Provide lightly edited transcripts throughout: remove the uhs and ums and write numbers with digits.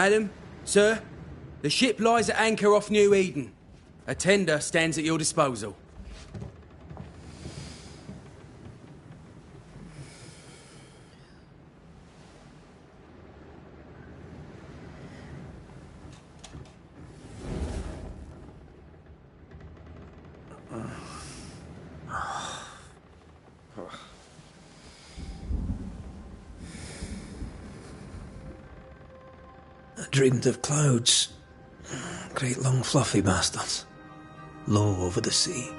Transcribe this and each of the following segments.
Madam, sir, the ship lies at anchor off New Eden. A tender stands at your disposal. I dreamed of clouds. Great long fluffy bastards. Low over the sea.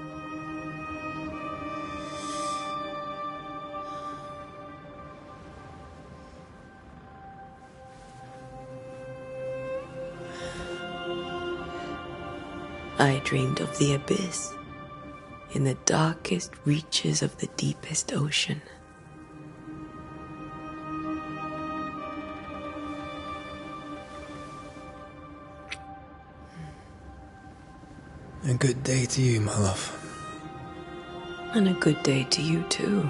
I dreamed of the abyss, in the darkest reaches of the deepest ocean. A good day to you, my love. And a good day to you, too.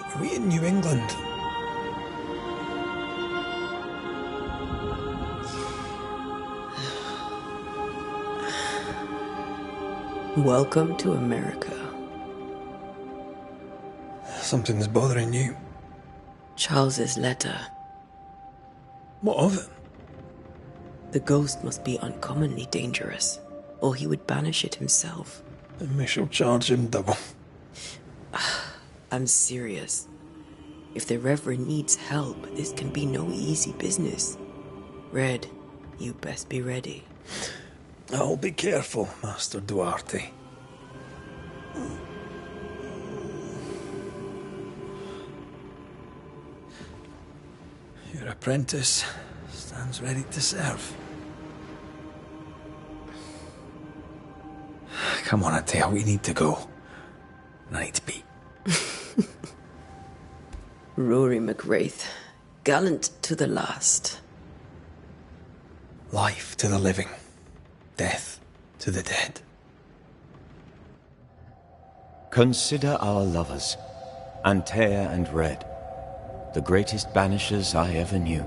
Are we in New England? Welcome to America. Something's bothering you. Charles's letter. What of it? The ghost must be uncommonly dangerous, or he would banish it himself. Then we shall charge him double. I'm serious. If the Reverend needs help, this can be no easy business. Red, you best be ready. I'll be careful, Master Duarte. Your apprentice stands ready to serve. Come on, Atel, we need to go. I need to be. Rory McWraith, gallant to the last. Life to the living, death to the dead. Consider our lovers, Antea and Red, the greatest banishers I ever knew.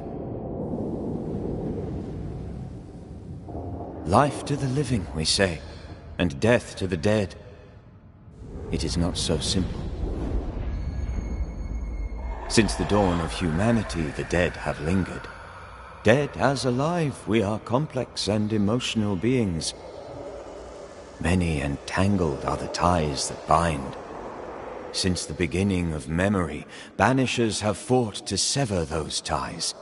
Life to the living, we say, and death to the dead. It is not so simple. Since the dawn of humanity, the dead have lingered. Dead as alive, we are complex and emotional beings. Many and tangled are the ties that bind. Since the beginning of memory, banishers have fought to sever those ties.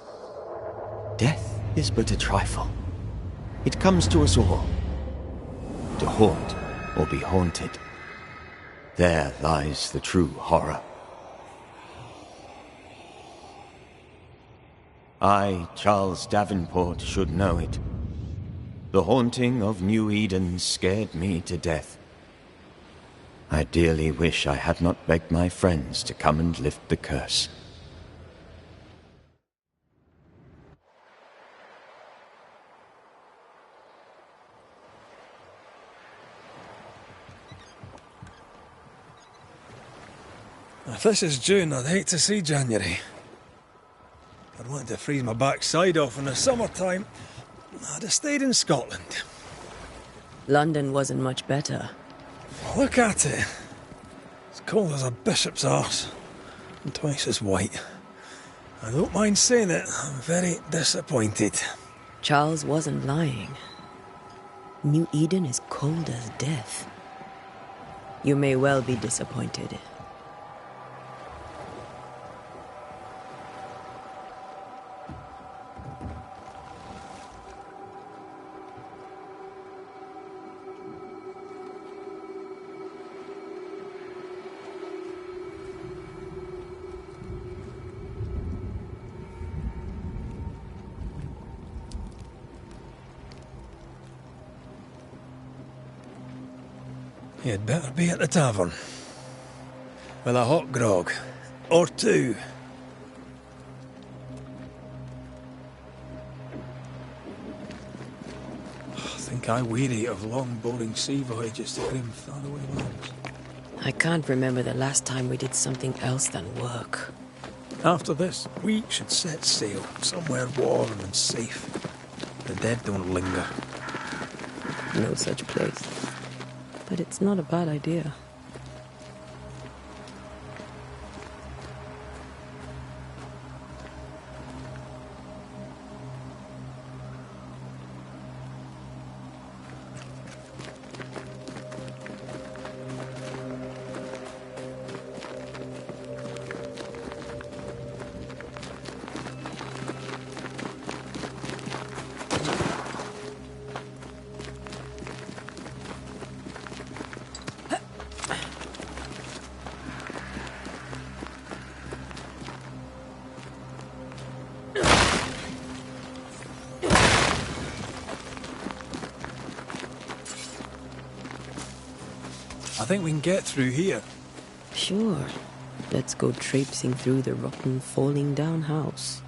Death is but a trifle. It comes to us all. To haunt or be haunted. There lies the true horror. I, Charles Davenport, should know it. The haunting of New Eden scared me to death. I dearly wish I had not begged my friends to come and lift the curse. If this is June, I'd hate to see January. I'd wanted to freeze my backside off in the summertime. I'd have stayed in Scotland. London wasn't much better. Look at it. It's cold as a bishop's arse. And twice as white. I don't mind saying it, I'm very disappointed. Charles wasn't lying. New Eden is cold as death. You may well be disappointed. You'd better be at the tavern. With a hot grog. Or two. I think I weary of long, boring sea voyages to grim, faraway lands. I can't remember the last time we did something else than work. After this, we should set sail somewhere warm and safe. The dead don't linger. No such place. But it's not a bad idea. I think we can get through here. Sure. Let's go traipsing through the rotten, falling down house.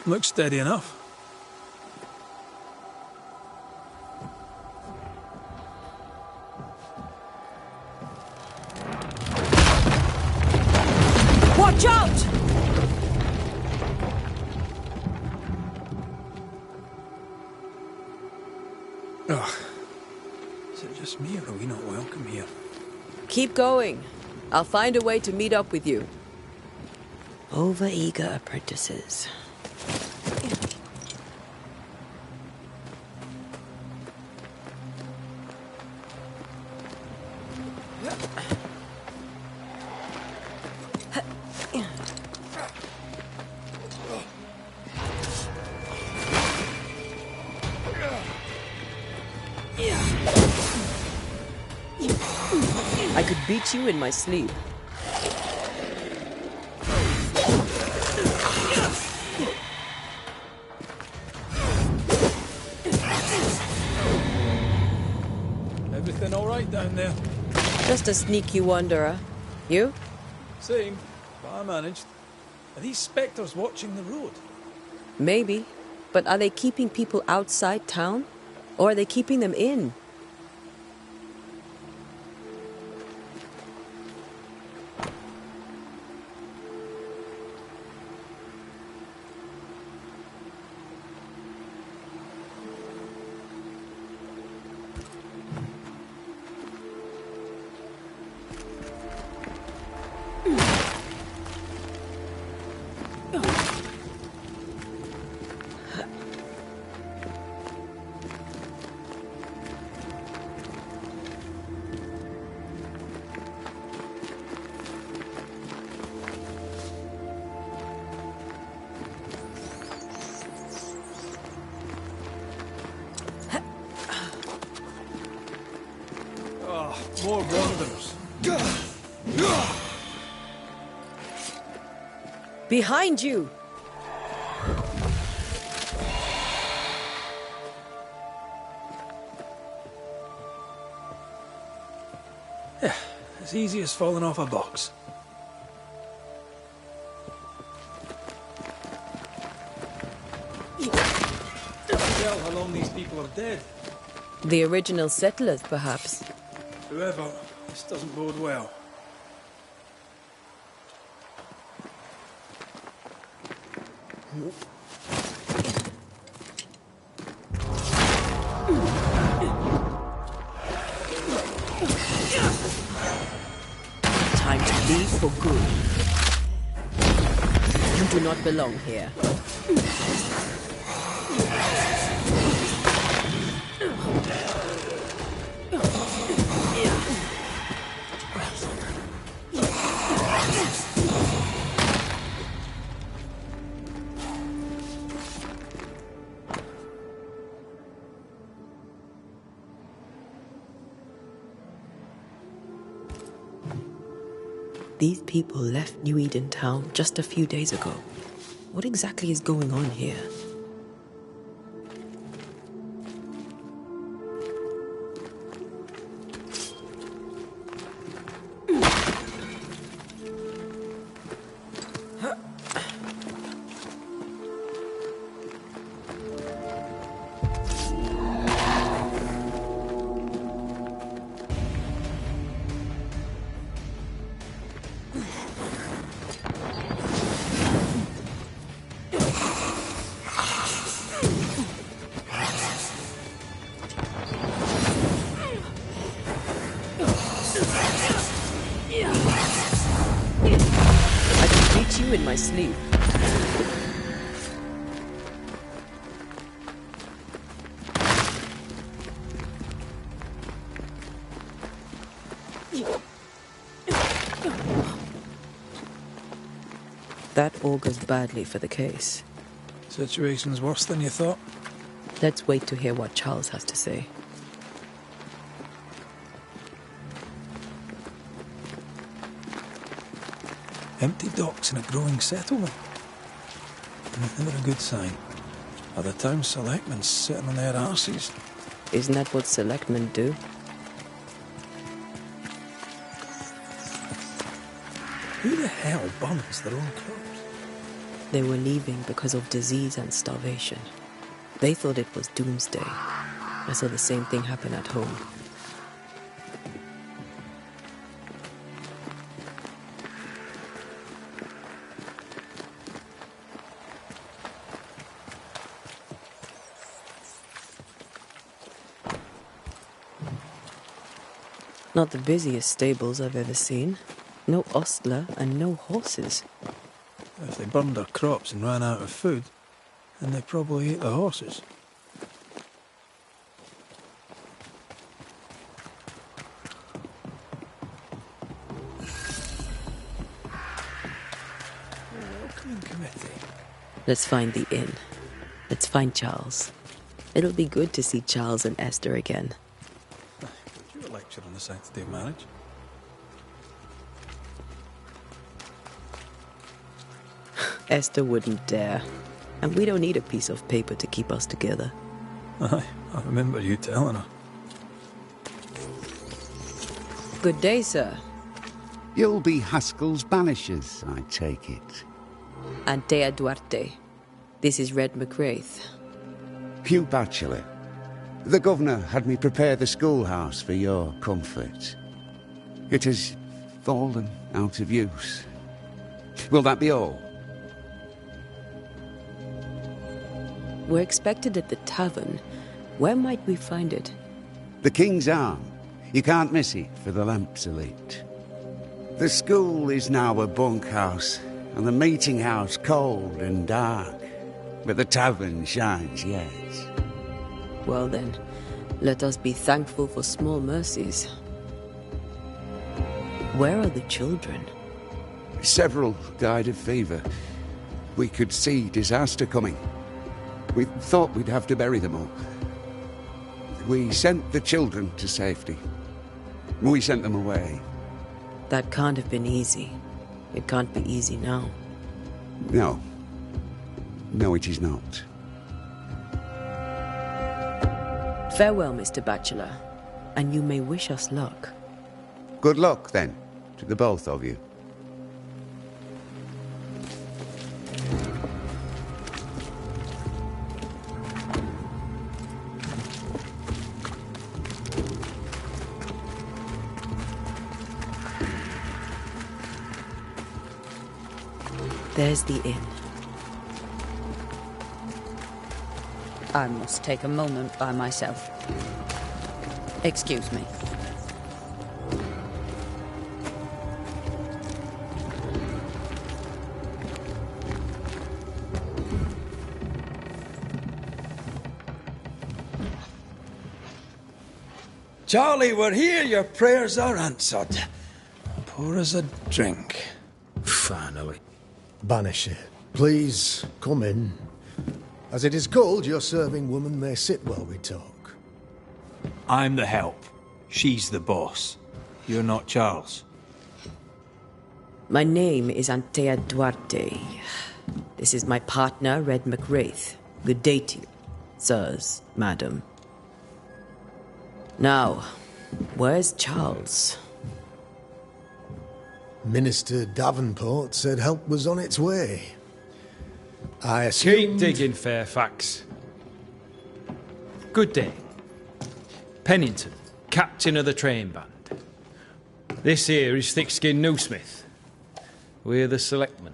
Looks steady enough. Watch out! Ugh. Is it just me or are we not welcome here? Keep going. I'll find a way to meet up with you. Over-eager apprentices. I could beat you in my sleep. Everything all right down there? Just a sneaky wanderer. You? Same, but I managed. Are these spectres watching the road? Maybe. But are they keeping people outside town? Or are they keeping them in? More wanderers. Behind you! Yeah, as easy as falling off a box. Tell how long these people are dead. The original settlers, perhaps. Whoever, this doesn't bode well. Time to leave for good. You do not belong here. These people left New Eden town just a few days ago. What exactly is going on here? asleep. That augurs badly for the case. Situation's worse than you thought. Let's wait to hear what Charles has to say. Empty docks in a growing settlement. Never a good sign. Are the town selectmen sitting on their arses? Isn't that what selectmen do? Who the hell burns their own crops? They were leaving because of disease and starvation. They thought it was doomsday. I saw the same thing happen at home. Not the busiest stables I've ever seen. No ostler and no horses. If they burned their crops and ran out of food, then they probably ate the horses. Welcoming committee. Let's find the inn. Let's find Charles. It'll be good to see Charles and Esther again. You a lecture on the sanctity of marriage? Esther wouldn't dare. And we don't need a piece of paper to keep us together. Aye, I remember you telling her. Good day, sir. You'll be Haskell's Banishers, I take it. Antea Duarte. This is Red McWraith. Hugh Bachelor. The governor had me prepare the schoolhouse for your comfort. It has fallen out of use. Will that be all? We're expected at the tavern. Where might we find it? The King's Arm. You can't miss it, for the lamps are lit. The school is now a bunkhouse, and the meeting house cold and dark. But the tavern shines yet. Well then, let us be thankful for small mercies. Where are the children? Several died of fever. We could see disaster coming. We thought we'd have to bury them all. We sent the children to safety. We sent them away. That can't have been easy. It can't be easy now. No. No, it is not. Farewell, Mr. Bachelor. And you may wish us luck. Good luck, then, to the both of you. There's the inn. I must take a moment by myself. Excuse me. Charlie, we're here. Your prayers are answered. Pour us a drink. Finally. Banisher, please come in. As it is cold, your serving woman may sit while we talk. I'm the help. She's the boss. You're not Charles. My name is Antea Duarte. This is my partner, Red McWraith. Good day to you, sirs, madam. Now, where's Charles? Minister Davenport said help was on its way. I Keep assumed... digging, Fairfax. Good day. Pennington, captain of the train band. This here is Thick-Skinned Newsmith. We're the selectmen.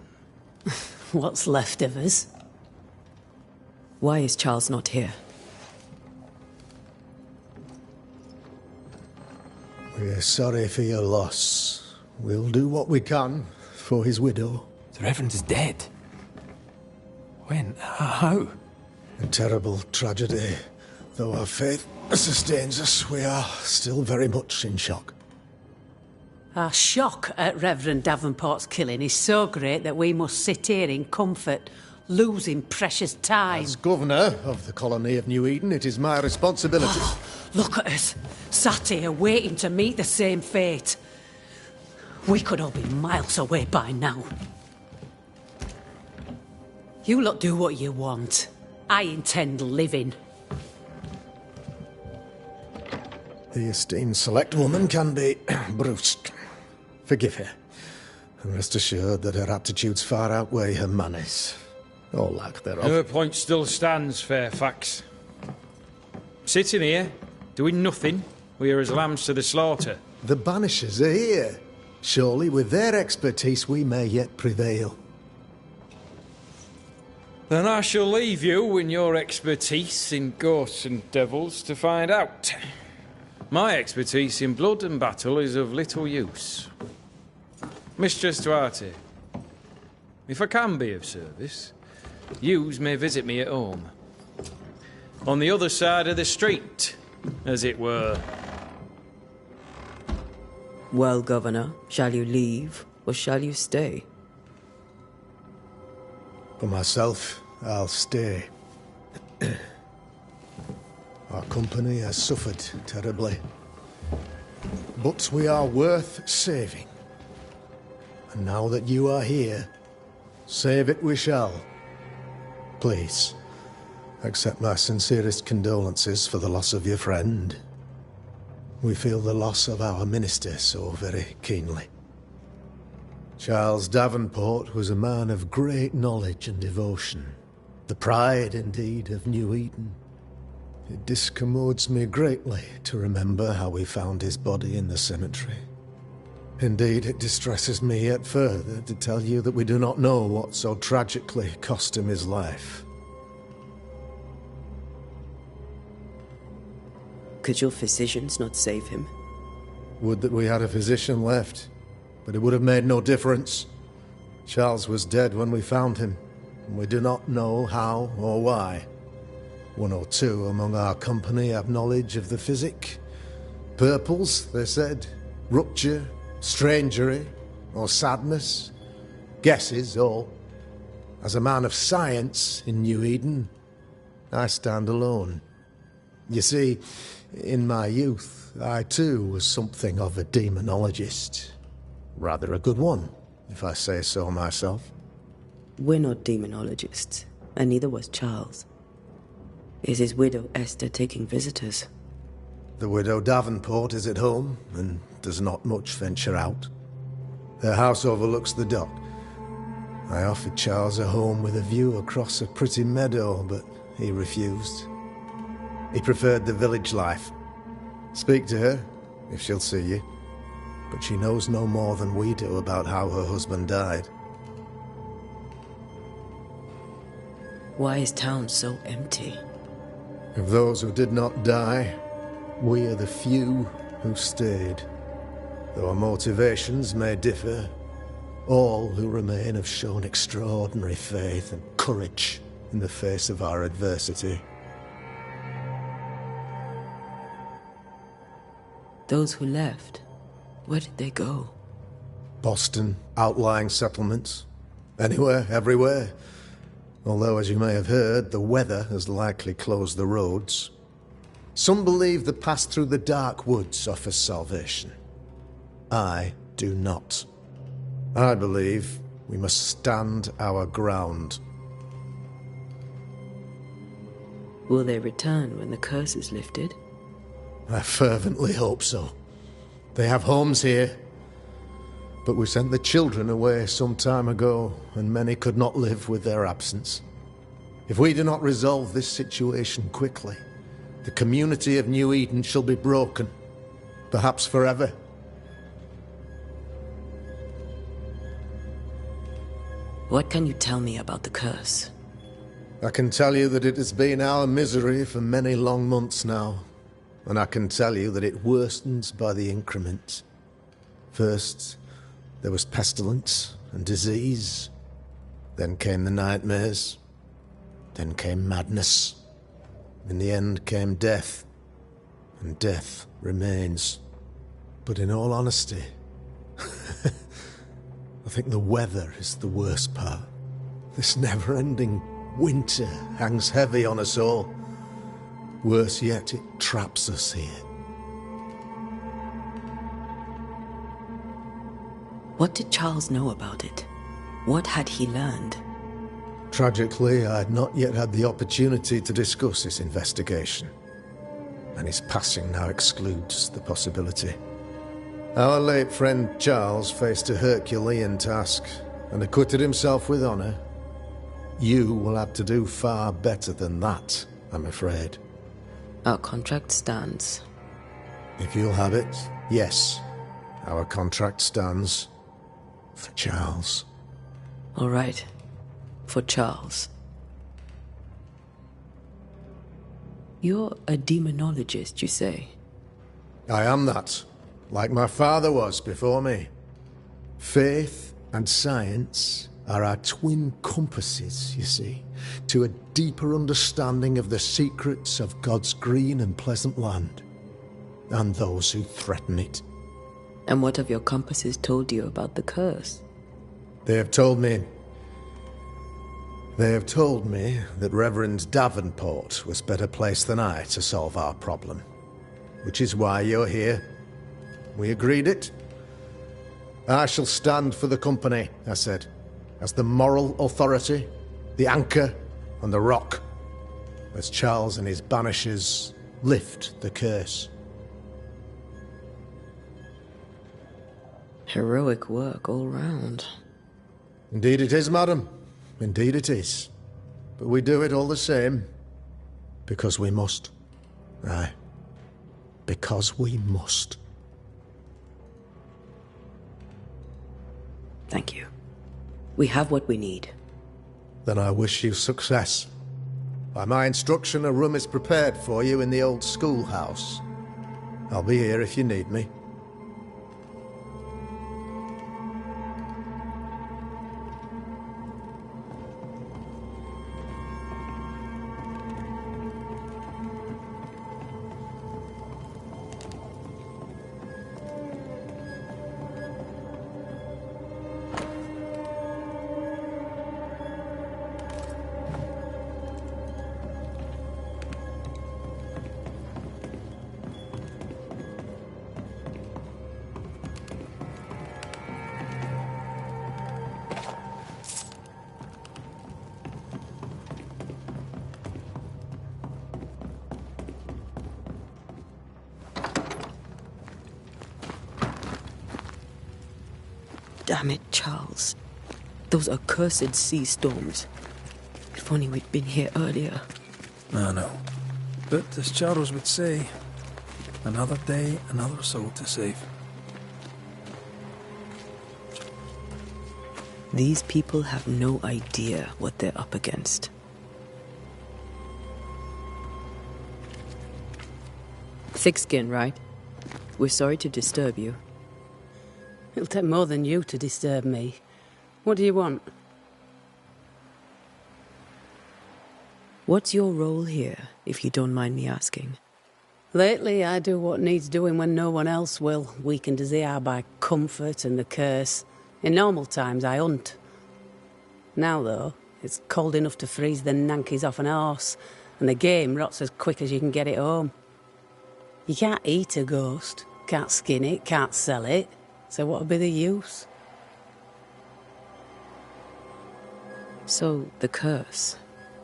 What's left of us? Why is Charles not here? We're sorry for your loss. We'll do what we can for his widow. The Reverend is dead. When? How? A terrible tragedy. Though our faith sustains us, we are still very much in shock. Our shock at Reverend Davenport's killing is so great that we must sit here in comfort, losing precious time. As governor of the colony of New Eden, it is my responsibility. Look at us, sat here waiting to meet the same fate. We could all be miles away by now. You lot do what you want. I intend living. The esteemed select woman can be brusque. Forgive her. And rest assured that her aptitudes far outweigh her manners. Or lack thereof. Her point still stands, Fairfax. Sitting here, doing nothing, we are as lambs to the slaughter. The Banishers are here. Surely with their expertise we may yet prevail. Then I shall leave you and your expertise in ghosts and devils to find out. My expertise in blood and battle is of little use. Mistress Duarte, if I can be of service, yous may visit me at home. On the other side of the street, as it were. Well, Governor, shall you leave or shall you stay? For myself, I'll stay. Our company has suffered terribly. But we are worth saving. And now that you are here, save it we shall. Please, accept my sincerest condolences for the loss of your friend. We feel the loss of our minister so very keenly. Charles Davenport was a man of great knowledge and devotion. The pride, indeed, of New Eden. It discommodes me greatly to remember how we found his body in the cemetery. Indeed, it distresses me yet further to tell you that we do not know what so tragically cost him his life. Could your physicians not save him? Would that we had a physician left, but it would have made no difference. Charles was dead when we found him, and we do not know how or why. One or two among our company have knowledge of the physic. Purples, they said, rupture, strangery, or sadness. Guesses, all. As a man of science in New Eden, I stand alone. You see, in my youth, I too was something of a demonologist. Rather a good one, if I say so myself. We're not demonologists, and neither was Charles. Is his widow Esther taking visitors? The widow Davenport is at home, and does not much venture out. Their house overlooks the dock. I offered Charles a home with a view across a pretty meadow, but he refused. He preferred the village life. Speak to her, if she'll see you. But she knows no more than we do about how her husband died. Why is town so empty? Of those who did not die, we are the few who stayed. Though our motivations may differ, all who remain have shown extraordinary faith and courage in the face of our adversity. Those who left, where did they go? Boston, outlying settlements. Anywhere, everywhere. Although, as you may have heard, the weather has likely closed the roads. Some believe the path through the dark woods offers salvation. I do not. I believe we must stand our ground. Will they return when the curse is lifted? I fervently hope so. They have homes here. But we sent the children away some time ago, and many could not live with their absence. If we do not resolve this situation quickly, the community of New Eden shall be broken, perhaps forever. What can you tell me about the curse? I can tell you that it has been our misery for many long months now, and I can tell you that it worsens by the increment. First, there was pestilence and disease, Then came the nightmares. Then came madness. In the end came death. And death remains. But in all honesty, I think the weather is the worst part. This never-ending winter hangs heavy on us all. Worse yet, it traps us here. What did Charles know about it? What had he learned? Tragically, I had not yet had the opportunity to discuss this investigation, and his passing now excludes the possibility. Our late friend Charles faced a Herculean task and acquitted himself with honour. You will have to do far better than that, I'm afraid. Our contract stands. If you'll have it, yes. Our contract stands. For Charles. All right. For Charles. You're a demonologist, you say? I am that. Like my father was before me. Faith and science are our twin compasses, you see, to a deeper understanding of the secrets of God's green and pleasant land, and those who threaten it. And what have your compasses told you about the curse? They have told me that Reverend Davenport was better placed than I to solve our problem. Which is why you're here. We agreed it. I shall stand for the company, I said, as the moral authority, the anchor, and the rock, as Charles and his Banishers lift the curse. Heroic work all round. Indeed it is, madam. Indeed it is. But we do it all the same. Because we must. Aye. Because we must. Thank you. We have what we need. Then I wish you success. By my instruction, a room is prepared for you in the old schoolhouse. I'll be here if you need me. Damn it, Charles. Those accursed sea storms. If only we'd been here earlier. I know. But as Charles would say, another day, another soul to save. These people have no idea what they're up against. Thick skin, right? We're sorry to disturb you. It'll take more than you to disturb me. What do you want? What's your role here, if you don't mind me asking? Lately, I do what needs doing when no one else will, weakened as they are by comfort and the curse. In normal times, I hunt. Now, though, it's cold enough to freeze the nankies off an horse, and the game rots as quick as you can get it home. You can't eat a ghost, can't skin it, can't sell it, so what would be the use? So, the curse.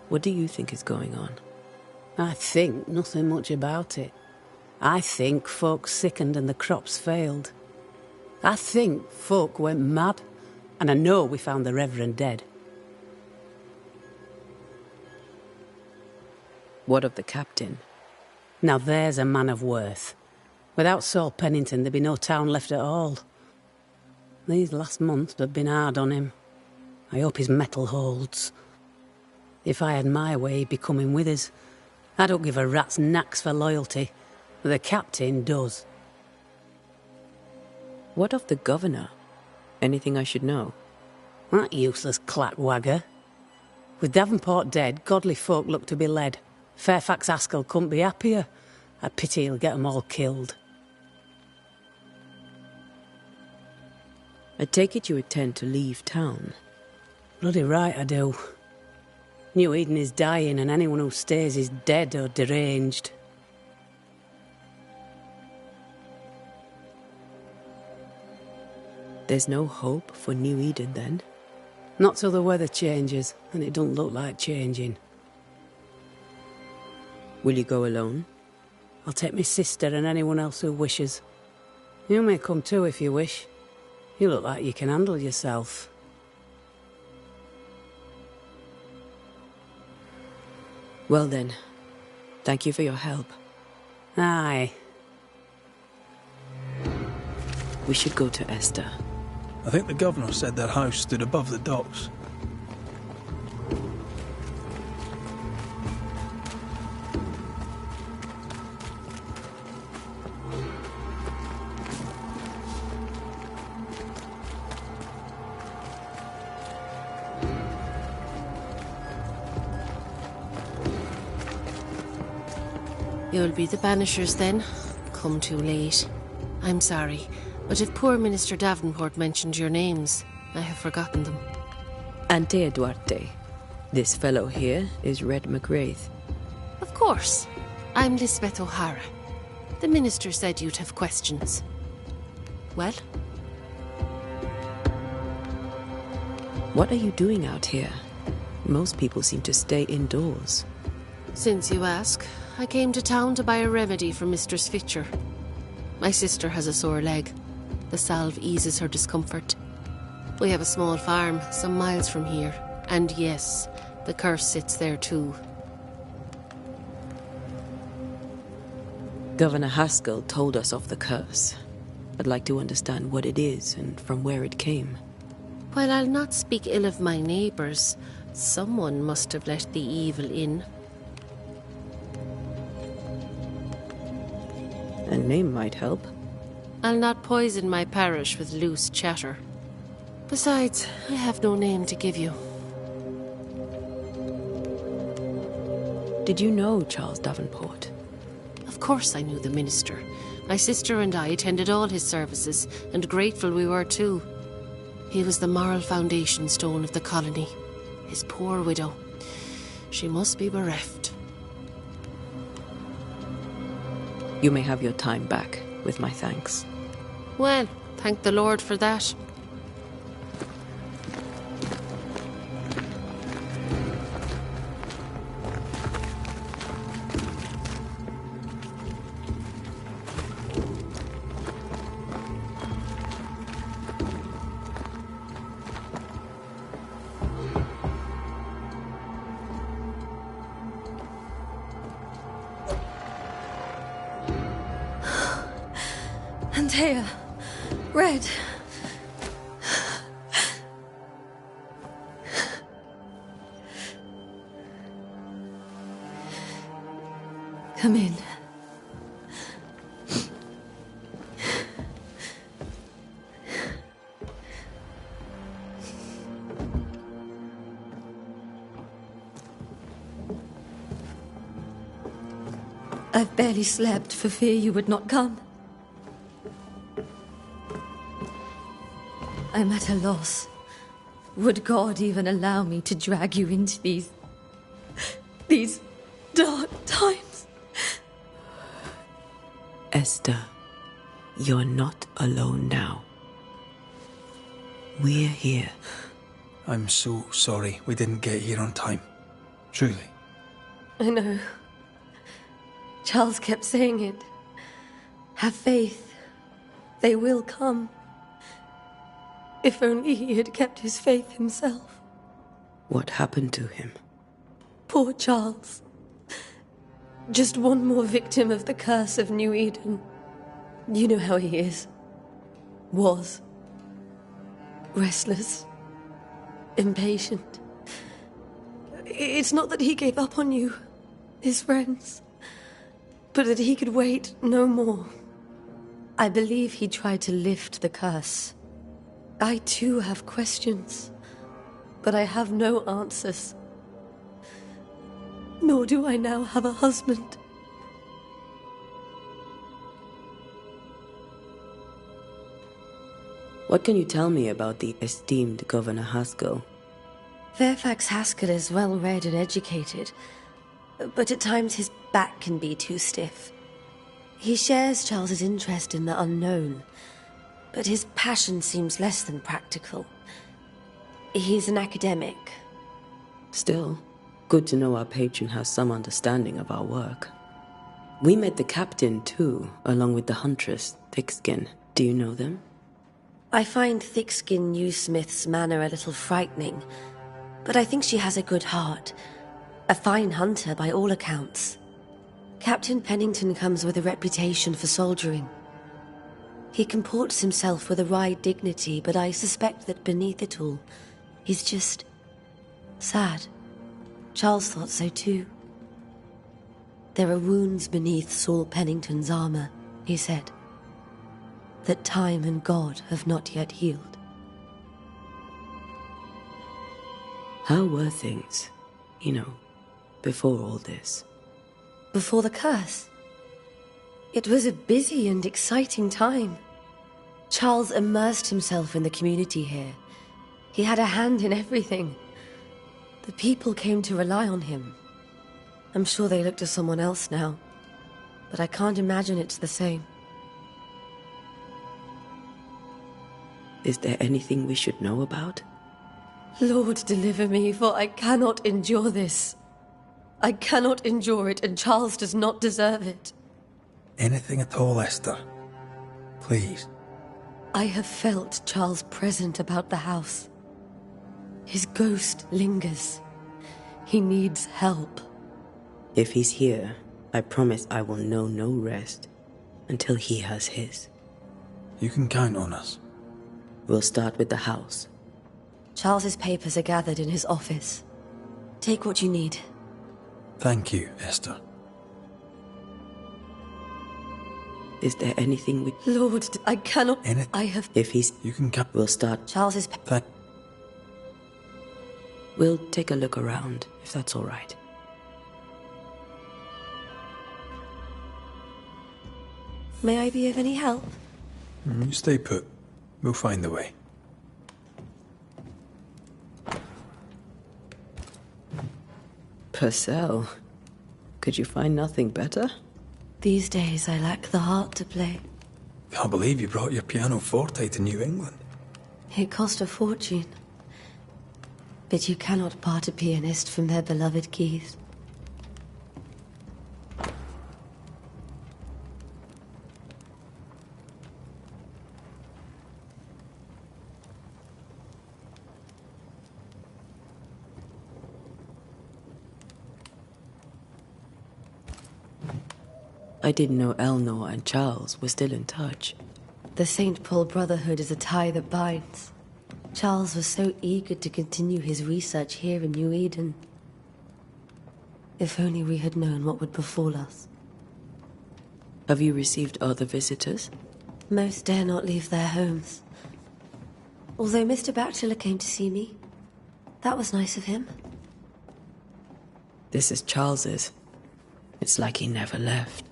What do you think is going on? I think nothing much about it. I think folk sickened and the crops failed. I think folk went mad, and I know we found the Reverend dead. What of the captain? Now there's a man of worth. Without Saul Pennington, there'd be no town left at all. These last months have been hard on him. I hope his mettle holds. If I had my way, he'd be coming with us. I don't give a rat's knacks for loyalty. The captain does. What of the governor? Anything I should know? That useless clackwagger. With Davenport dead, godly folk look to be led. Fairfax Askell couldn't be happier. I pity he'll get 'em all killed. I take it you intend to leave town. Bloody right I do. New Eden is dying, and anyone who stays is dead or deranged. There's no hope for New Eden, then? Not till the weather changes, and it don't look like changing. Will you go alone? I'll take my sister and anyone else who wishes. You may come too if you wish. You look like you can handle yourself. Well then, thank you for your help. Aye. We should go to Esther. I think the governor said their house stood above the docks. You'll be the Banishers then? Come too late. I'm sorry, but if poor Minister Davenport mentioned your names, I have forgotten them. Antea Duarte. This fellow here is Red McWraith. Of course. I'm Lisbeth O'Hara. The minister said you'd have questions. Well? What are you doing out here? Most people seem to stay indoors. Since you ask, I came to town to buy a remedy for Mistress Fitcher. My sister has a sore leg. The salve eases her discomfort. We have a small farm some miles from here. And yes, the curse sits there too. Governor Haskell told us of the curse. I'd like to understand what it is and from where it came. While I'll not speak ill of my neighbours, someone must have let the evil in. A name might help. I'll not poison my parish with loose chatter. Besides, I have no name to give you. Did you know Charles Davenport? Of course I knew the minister. My sister and I attended all his services, and grateful we were too. He was the moral foundation stone of the colony. His poor widow. She must be bereft. You may have your time back, with my thanks. Well, thank the Lord for that. Antea, Red. Come in. I've barely slept for fear you would not come. I'm at a loss. Would God even allow me to drag you into these dark times? Esther, you're not alone now. We're here. I'm so sorry we didn't get here on time. Truly. I know. Charles kept saying it. Have faith. They will come. If only he had kept his faith himself. What happened to him? Poor Charles. Just one more victim of the curse of New Eden. You know how he is. Was. Restless. Impatient. It's not that he gave up on you, his friends, but that he could wait no more. I believe he tried to lift the curse. I too have questions. but I have no answers. Nor do I now have a husband. What can you tell me about the esteemed Governor Haskell? Fairfax Haskell is well read and educated, but at times his back can be too stiff. He shares Charles's interest in the unknown, but his passion seems less than practical. He's an academic. Still, good to know our patron has some understanding of our work. We met the captain, too, along with the huntress, Thickskin. Do you know them? I find Thickskin Newsmith's manner a little frightening, but I think she has a good heart. A fine hunter by all accounts. Captain Pennington comes with a reputation for soldiering. He comports himself with a wry dignity, but I suspect that beneath it all, he's just sad. Charles thought so too. There are wounds beneath Saul Pennington's armor, he said, that time and God have not yet healed. How were things, before all this? Before the curse? It was a busy and exciting time. Charles immersed himself in the community here. He had a hand in everything. The people came to rely on him. I'm sure they look to someone else now, but I can't imagine it's the same. Is there anything we should know about? Lord, deliver me, for I cannot endure this. I cannot endure it, and Charles does not deserve it. Anything at all, Esther. Please. I have felt Charles present about the house. His ghost lingers. He needs help. If he's here, I promise I will know no rest until he has his. You can count on us. We'll start with the house. Charles's papers are gathered in his office. Take what you need. Thank you, Esther. Is there anything we... Lord, I cannot... I have... If he's... You can count... We'll start... Charles's... We'll take a look around, if that's all right. May I be of any help? You stay put. We'll find the way. Purcell. Could you find nothing better? These days I lack the heart to play. Can't believe you brought your pianoforte to New England. It cost a fortune. But you cannot part a pianist from their beloved keys. I didn't know Eleanor and Charles were still in touch. The St. Paul Brotherhood is a tie that binds. Charles was so eager to continue his research here in New Eden. If only we had known what would befall us. Have you received other visitors? Most dare not leave their homes. Although Mr. Bachelor came to see me. That was nice of him. This is Charles's. It's like he never left.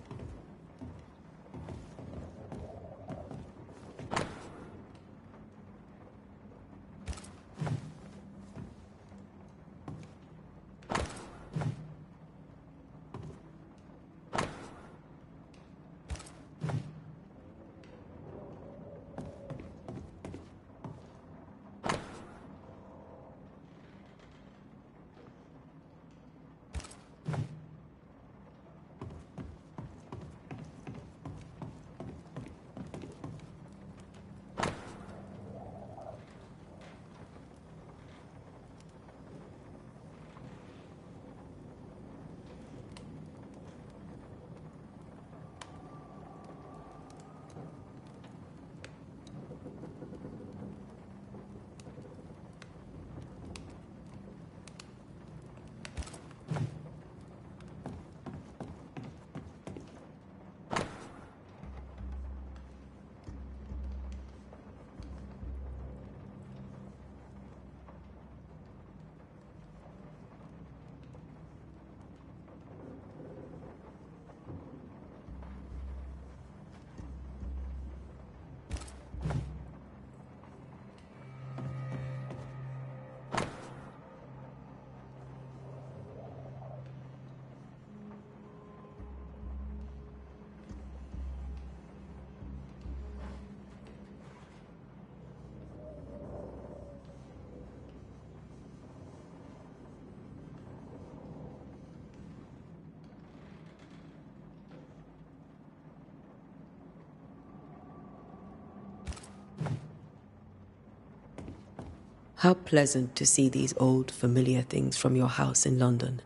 How pleasant to see these old, familiar things from your house in London.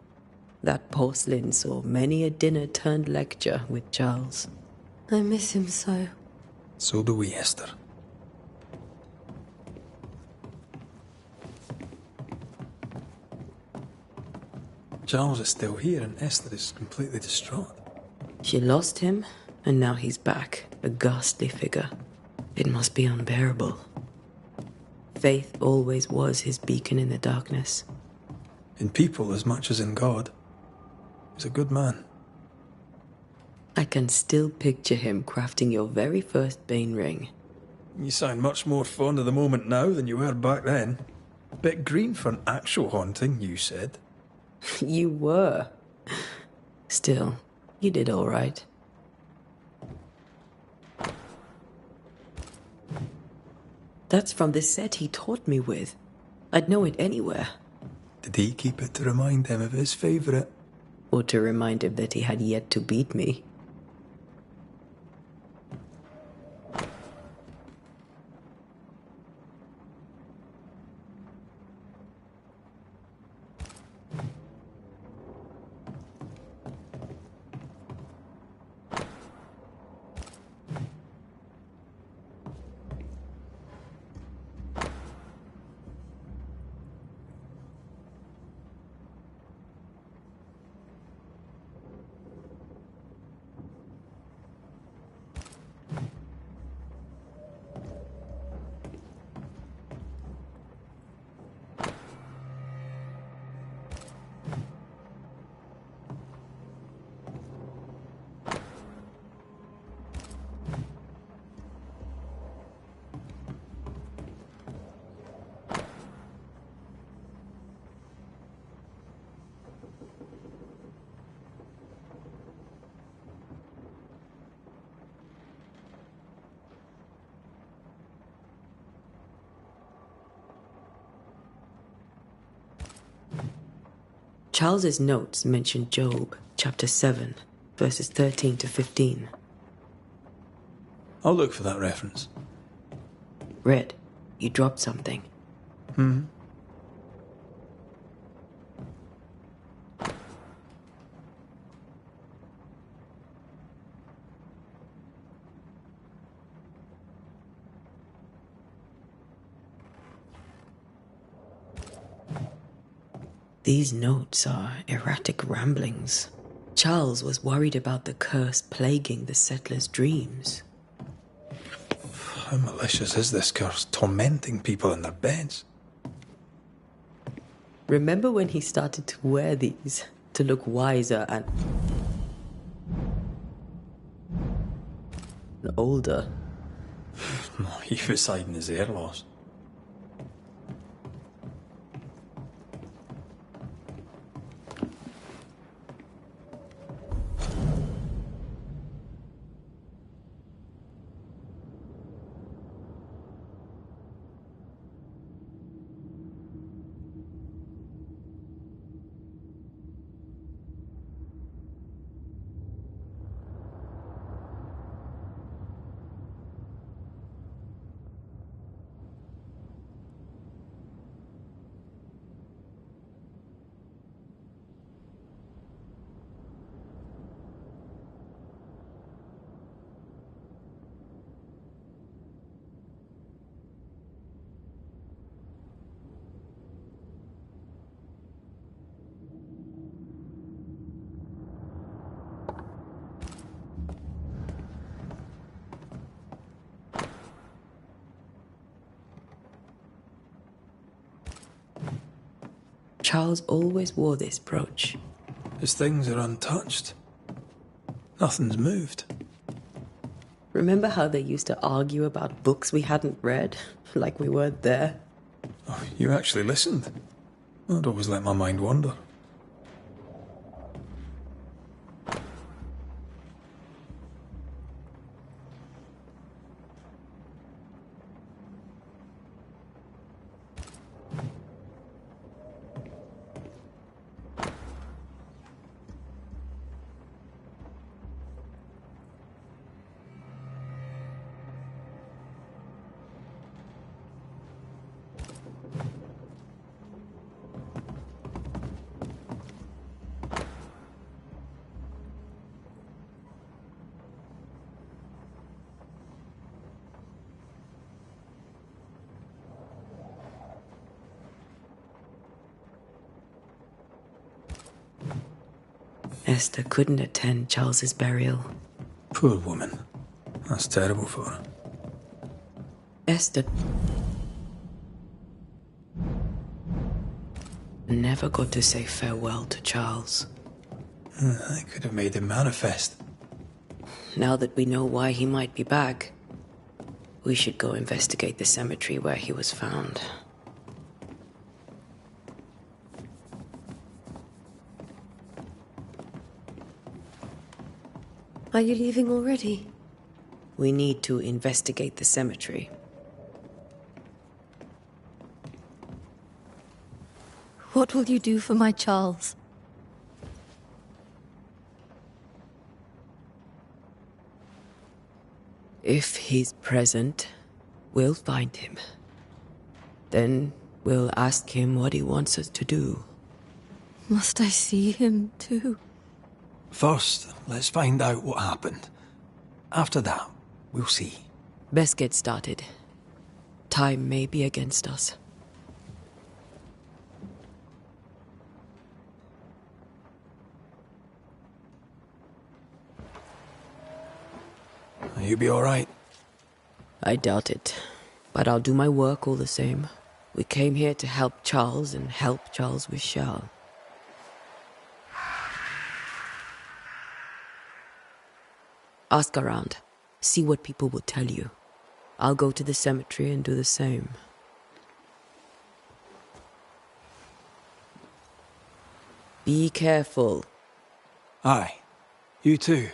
That porcelain saw many a dinner-turned-lecture with Charles. I miss him so. So do we, Esther. Charles is still here and Esther is completely distraught. She lost him, and now he's back, a ghastly figure. It must be unbearable. Faith always was his beacon in the darkness. In people as much as in God. He's a good man. I can still picture him crafting your very first Bane ring. You sound much more fond of the moment now than you were back then. Bit green for an actual haunting, you said. You were. Still, you did all right. That's from the set he taught me with. I'd know it anywhere. Did he keep it to remind him of his favourite? Or to remind him that he had yet to beat me. Charles's notes mention Job, chapter 7, verses 13 to 15. I'll look for that reference. Red, you dropped something. These notes are erratic ramblings. Charles was worried about the curse plaguing the settlers' dreams. How malicious is this curse, tormenting people in their beds? Remember when he started to wear these to look wiser and older? He was hiding his hair loss. Charles always wore this brooch. His things are untouched. Nothing's moved. Remember how they used to argue about books we hadn't read? Like we weren't there? Oh, you actually listened. I'd always let my mind wander. Esther couldn't attend Charles's burial. Poor woman. That's terrible for her. Esther never got to say farewell to Charles. I could have made him manifest. Now that we know why he might be back, we should go investigate the cemetery where he was found. Are you leaving already? We need to investigate the cemetery. What will you do for my Charles? If he's present, we'll find him. Then we'll ask him what he wants us to do. Must I see him too? First, let's find out what happened. After that, we'll see. Best get started. Time may be against us. You be all right? I doubt it, but I'll do my work all the same. We came here to help Charles, and help Charles we shall. Ask around. See what people will tell you. I'll go to the cemetery and do the same. Be careful. Aye. You too.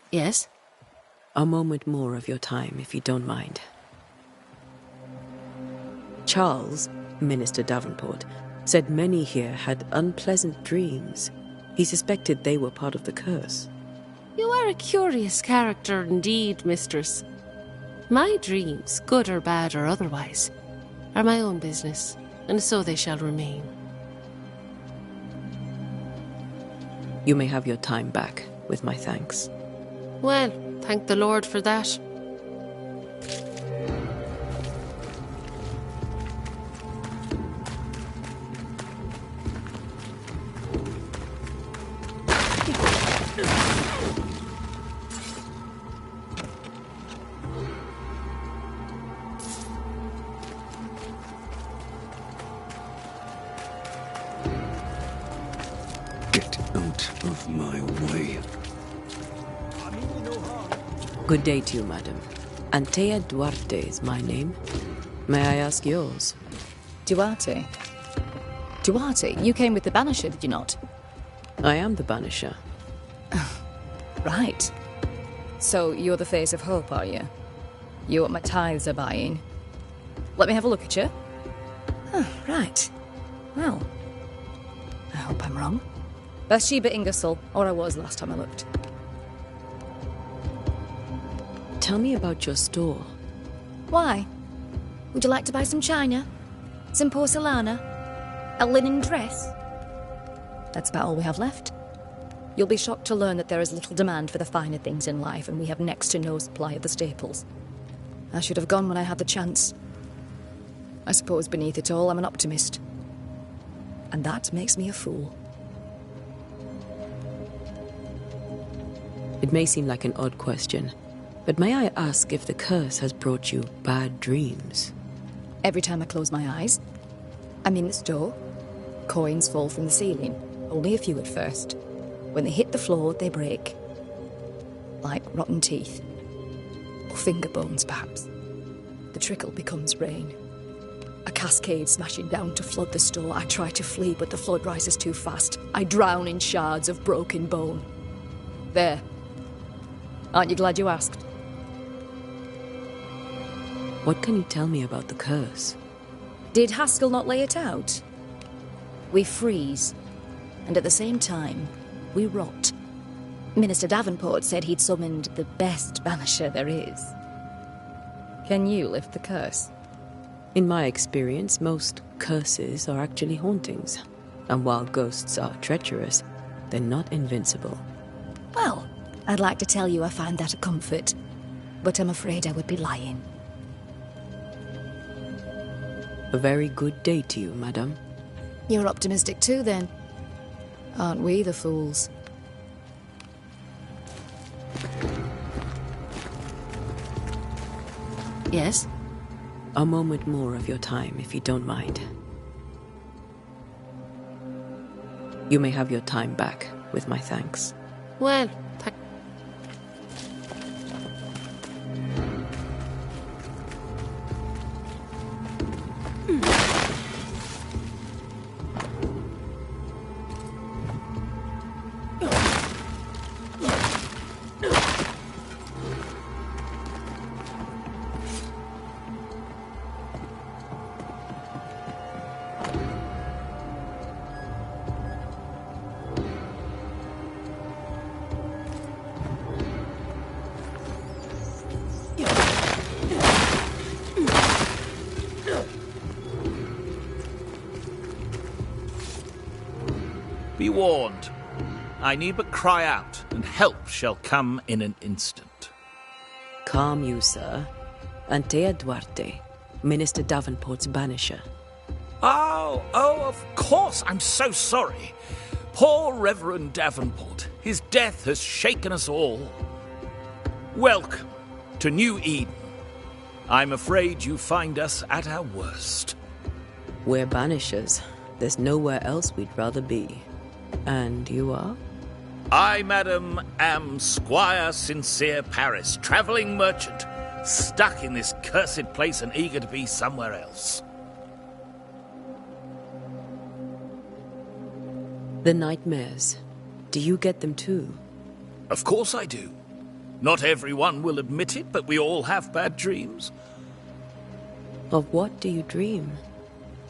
Yes? A moment more of your time, if you don't mind. Charles, Minister Davenport, said many here had unpleasant dreams. He suspected they were part of the curse. You are a curious character indeed, mistress. My dreams, good or bad or otherwise, are my own business, and so they shall remain. You may have your time back, with my thanks. Well, thank the Lord for that. Get out of my way. Good day to you, madam. Antea Duarte is my name. May I ask yours? Duarte? Duarte, you came with the Banisher, did you not? I am the Banisher. Right. So you're the face of hope, are you? You're what my tithes are buying. Let me have a look at you. Oh, right. Well, I hope I'm wrong. Bathsheba Ingersoll, or I was last time I looked. Tell me about your store. Why? Would you like to buy some china? Some porcelana? A linen dress? That's about all we have left. You'll be shocked to learn that there is little demand for the finer things in life, and we have next to no supply of the staples. I should have gone when I had the chance. I suppose beneath it all, I'm an optimist. And that makes me a fool. It may seem like an odd question, but may I ask if the curse has brought you bad dreams? Every time I close my eyes, I'm in the store. Coins fall from the ceiling. Only a few at first. When they hit the floor, they break. Like rotten teeth. Or finger bones, perhaps. The trickle becomes rain. A cascade smashing down to flood the store. I try to flee, but the flood rises too fast. I drown in shards of broken bone. There. Aren't you glad you asked? What can you tell me about the curse? Did Haskell not lay it out? We freeze, and at the same time, we rot. Minister Davenport said he'd summoned the best banisher there is. Can you lift the curse? In my experience, most curses are actually hauntings. And while ghosts are treacherous, they're not invincible. Well, I'd like to tell you I find that a comfort, but I'm afraid I would be lying. A very good day to you, madame. You're optimistic too, then. Aren't we the fools? Yes? A moment more of your time, if you don't mind. You may have your time back, with my thanks. Well, Be warned. I need but cry out, and help shall come in an instant. Calm you, sir. Antea Duarte, Minister Davenport's banisher. Oh, of course. I'm so sorry. Poor Reverend Davenport. His death has shaken us all. Welcome to New Eden. I'm afraid you find us at our worst. We're banishers. There's nowhere else we'd rather be. And you are? I, madam, am Squire Sincere Paris, travelling merchant, stuck in this cursed place and eager to be somewhere else. The nightmares. Do you get them too? Of course I do. Not everyone will admit it, but we all have bad dreams. Of what do you dream?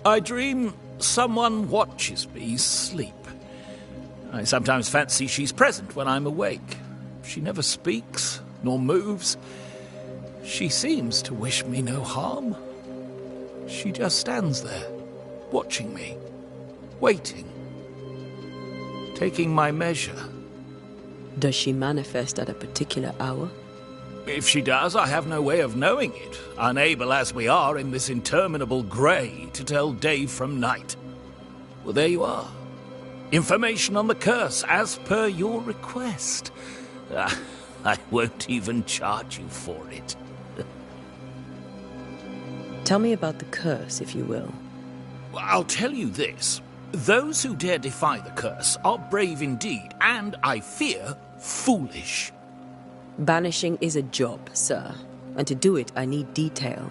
I dream someone watches me sleep. I sometimes fancy she's present when I'm awake. She never speaks, nor moves. She seems to wish me no harm. She just stands there, watching me, waiting, taking my measure. Does she manifest at a particular hour? If she does, I have no way of knowing it, unable as we are in this interminable grey to tell day from night. Well, there you are. Information on the curse, as per your request. I won't even charge you for it. Tell me about the curse, if you will. I'll tell you this. Those who dare defy the curse are brave indeed, and, I fear, foolish. Banishing is a job, sir. And to do it, I need detail.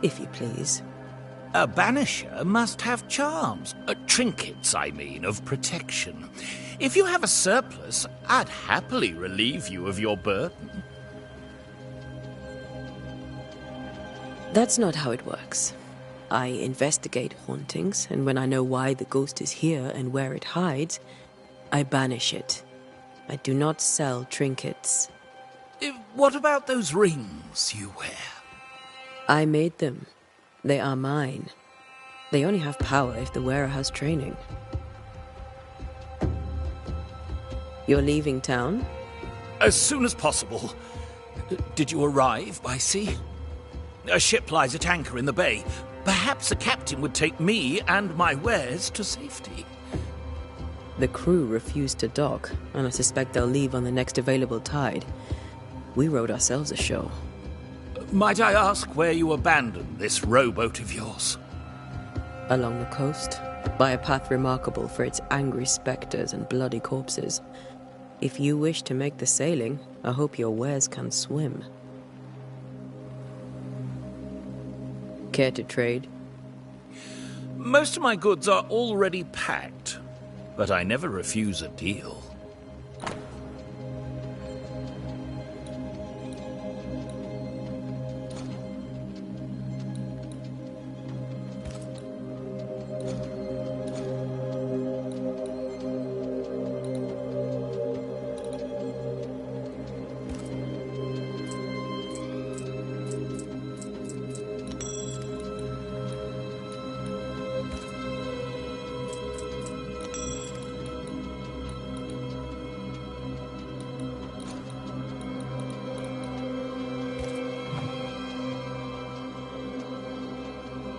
If you please. A banisher must have charms. Trinkets, I mean, of protection. If you have a surplus, I'd happily relieve you of your burden. That's not how it works. I investigate hauntings, and when I know why the ghost is here and where it hides, I banish it. I do not sell trinkets. What about those rings you wear? I made them. They are mine. They only have power if the wearer has training. You're leaving town? As soon as possible. Did you arrive by sea? A ship lies at anchor in the bay. Perhaps the captain would take me and my wares to safety. The crew refused to dock, and I suspect they'll leave on the next available tide. We rode ourselves ashore. Might I ask where you abandoned this rowboat of yours? Along the coast, by a path remarkable for its angry spectres and bloody corpses. If you wish to make the sailing, I hope your wares can swim. Care to trade? Most of my goods are already packed, but I never refuse a deal.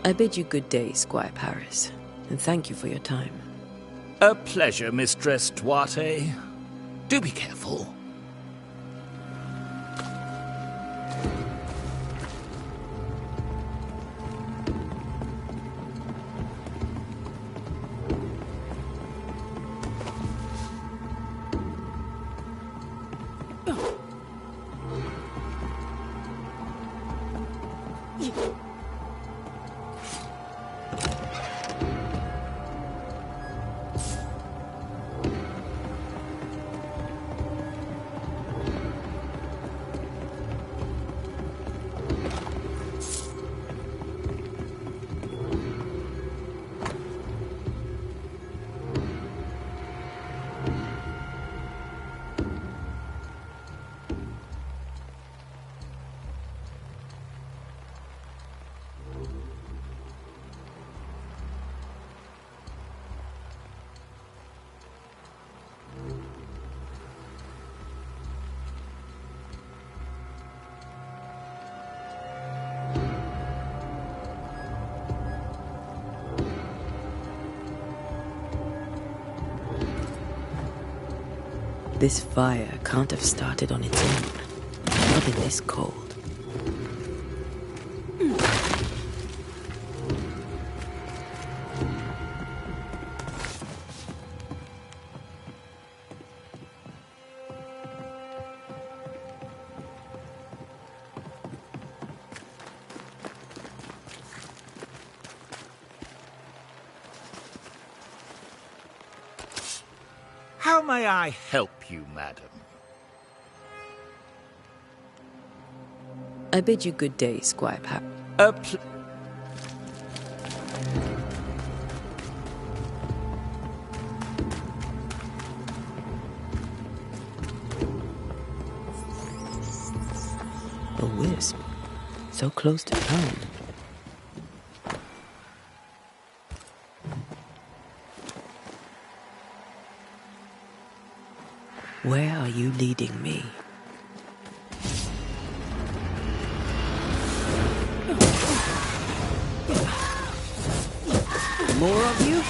I bid you good day, Squire Paris, and thank you for your time. A pleasure, Mistress Duarte. Do be careful. This fire can't have started on its own. Not in this cold. How may I help you, madam? I bid you good day, Squire Paris. A wisp, so close to town. Where are you leading me? More of you?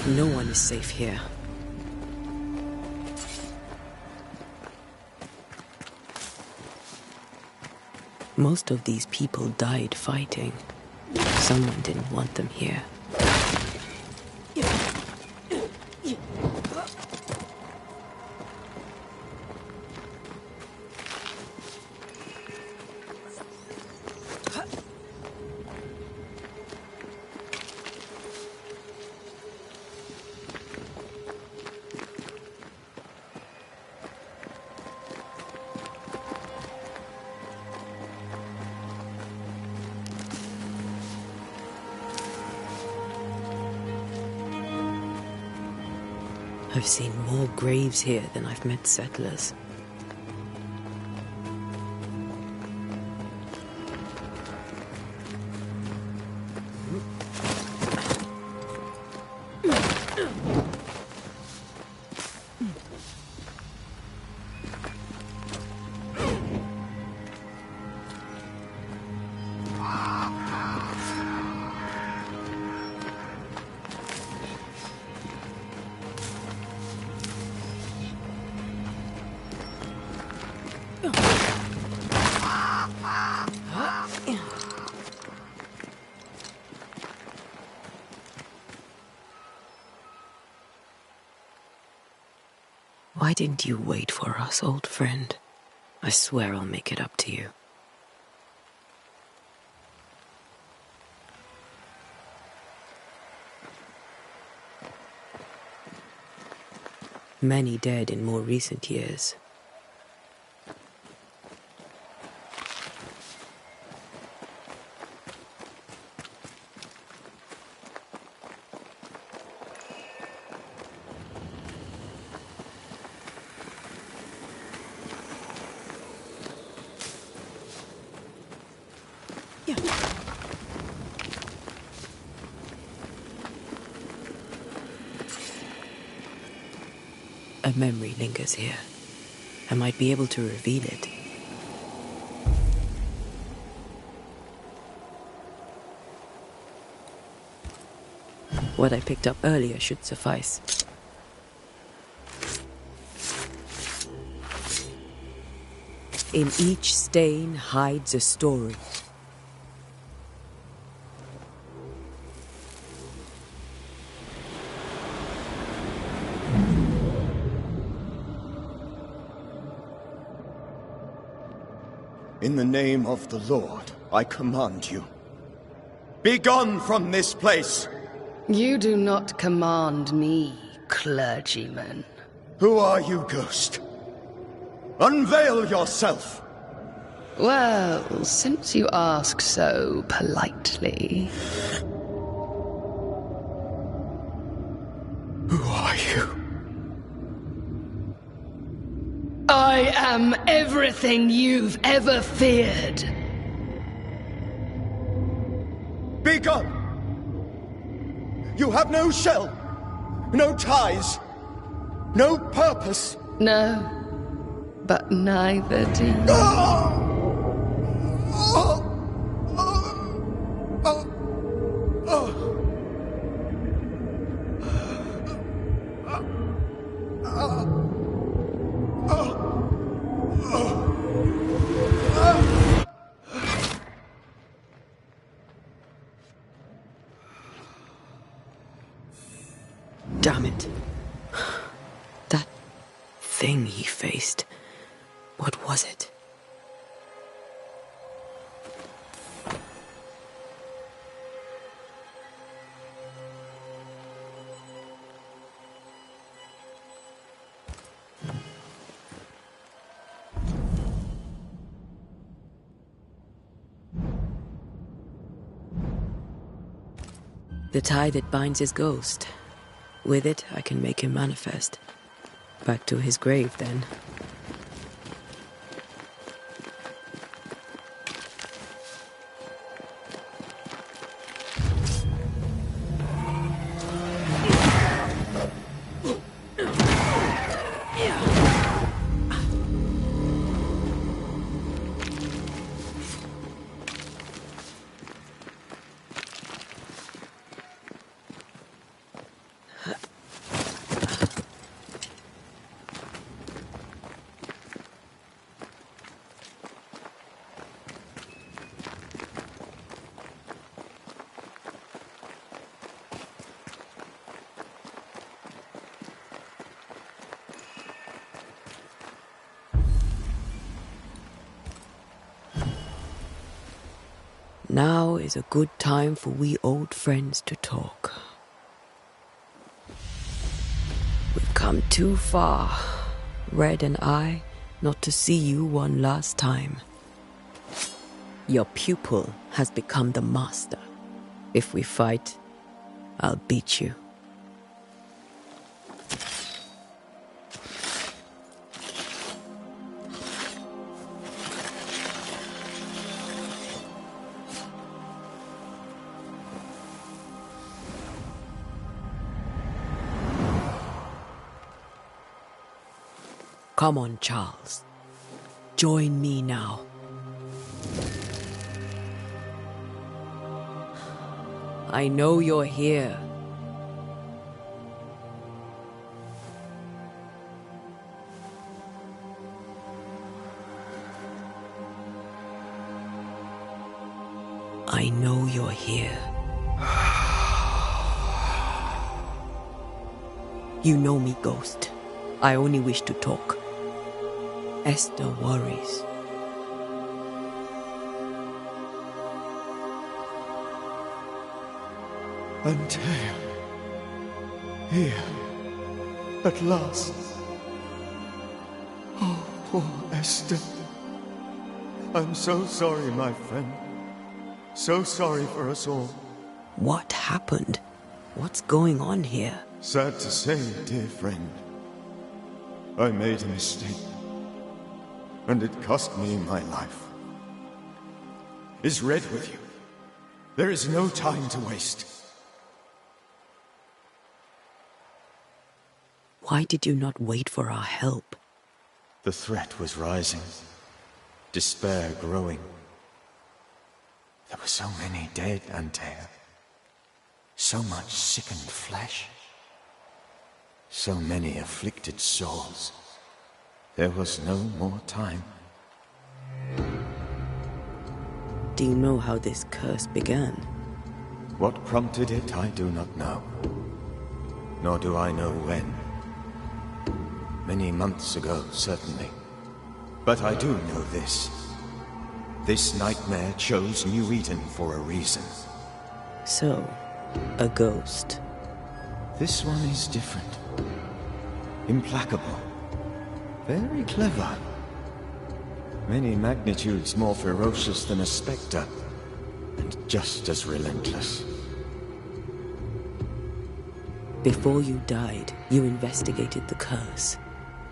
No one is safe here. Most of these people died fighting. Someone didn't want them here. I've seen more graves here than I've met settlers. Why didn't you wait for us, old friend? I swear I'll make it up to you. Many dead in more recent years. A memory lingers here. I might be able to reveal it. What I picked up earlier should suffice. In each stain hides a story. In the name of the Lord, I command you. Be gone from this place! You do not command me, clergyman. Who are you, ghost? Unveil yourself! Well, since you ask so politely... Who are you? I am everything you've ever feared. Be gone! You have no shell, no ties, no purpose. No, but neither do you. Damn it. That thing he faced. What was it? The tie that binds his ghost. With it, I can make him manifest. Back to his grave, then. Now is a good time for we old friends to talk. We've come too far, Red and I, not to see you one last time. Your pupil has become the master. If we fight, I'll beat you. Come on, Charles. Join me now. I know you're here. I know you're here. You know me, Ghost. I only wish to talk. Esther worries. Antea. Here. At last. Oh, poor Esther. I'm so sorry, my friend. So sorry for us all. What happened? What's going on here? Sad to say, dear friend. I made a mistake. And it cost me my life. Is Red with you? There is no time to waste. Why did you not wait for our help? The threat was rising. Despair growing. There were so many dead, Antea. So much sickened flesh. So many afflicted souls. There was no more time. Do you know how this curse began? What prompted it, I do not know. Nor do I know when. Many months ago, certainly. But I do know this. This nightmare chose New Eden for a reason. So, a ghost. This one is different. Implacable. Very clever. Many magnitudes more ferocious than a spectre, and just as relentless. Before you died, you investigated the curse.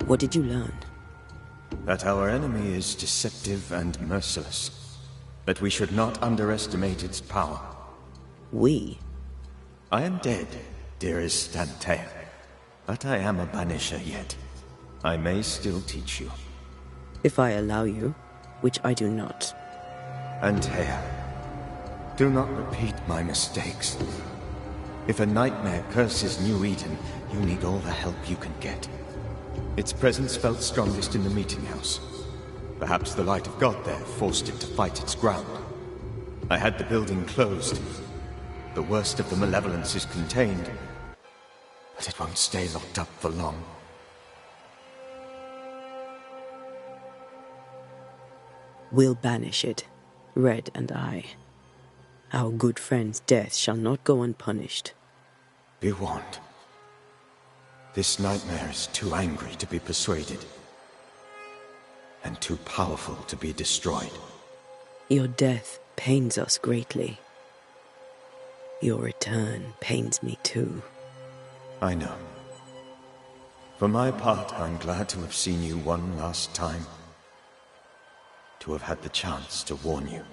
What did you learn? That our enemy is deceptive and merciless. But we should not underestimate its power. We? I am dead, dearest Antea. But I am a Banisher yet. I may still teach you. If I allow you, which I do not. Antea, do not repeat my mistakes. If a nightmare curses New Eden, you need all the help you can get. Its presence felt strongest in the meeting house. Perhaps the light of God there forced it to fight its ground. I had the building closed. The worst of the malevolence is contained, but it won't stay locked up for long. We'll banish it, Red and I. Our good friend's death shall not go unpunished. Be warned. This nightmare is too angry to be persuaded, and too powerful to be destroyed. Your death pains us greatly. Your return pains me too. I know. For my part, I'm glad to have seen you one last time. To have had the chance to warn you.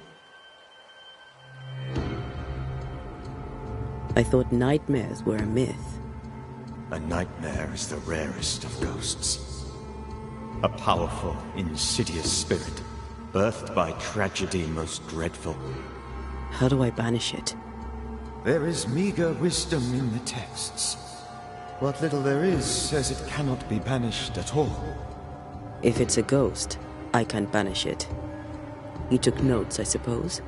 I thought nightmares were a myth. A nightmare is the rarest of ghosts. A powerful, insidious spirit, birthed by tragedy most dreadful. How do I banish it? There is meager wisdom in the texts. What little there is says it cannot be banished at all. If it's a ghost, I can't banish it. You took notes, I suppose?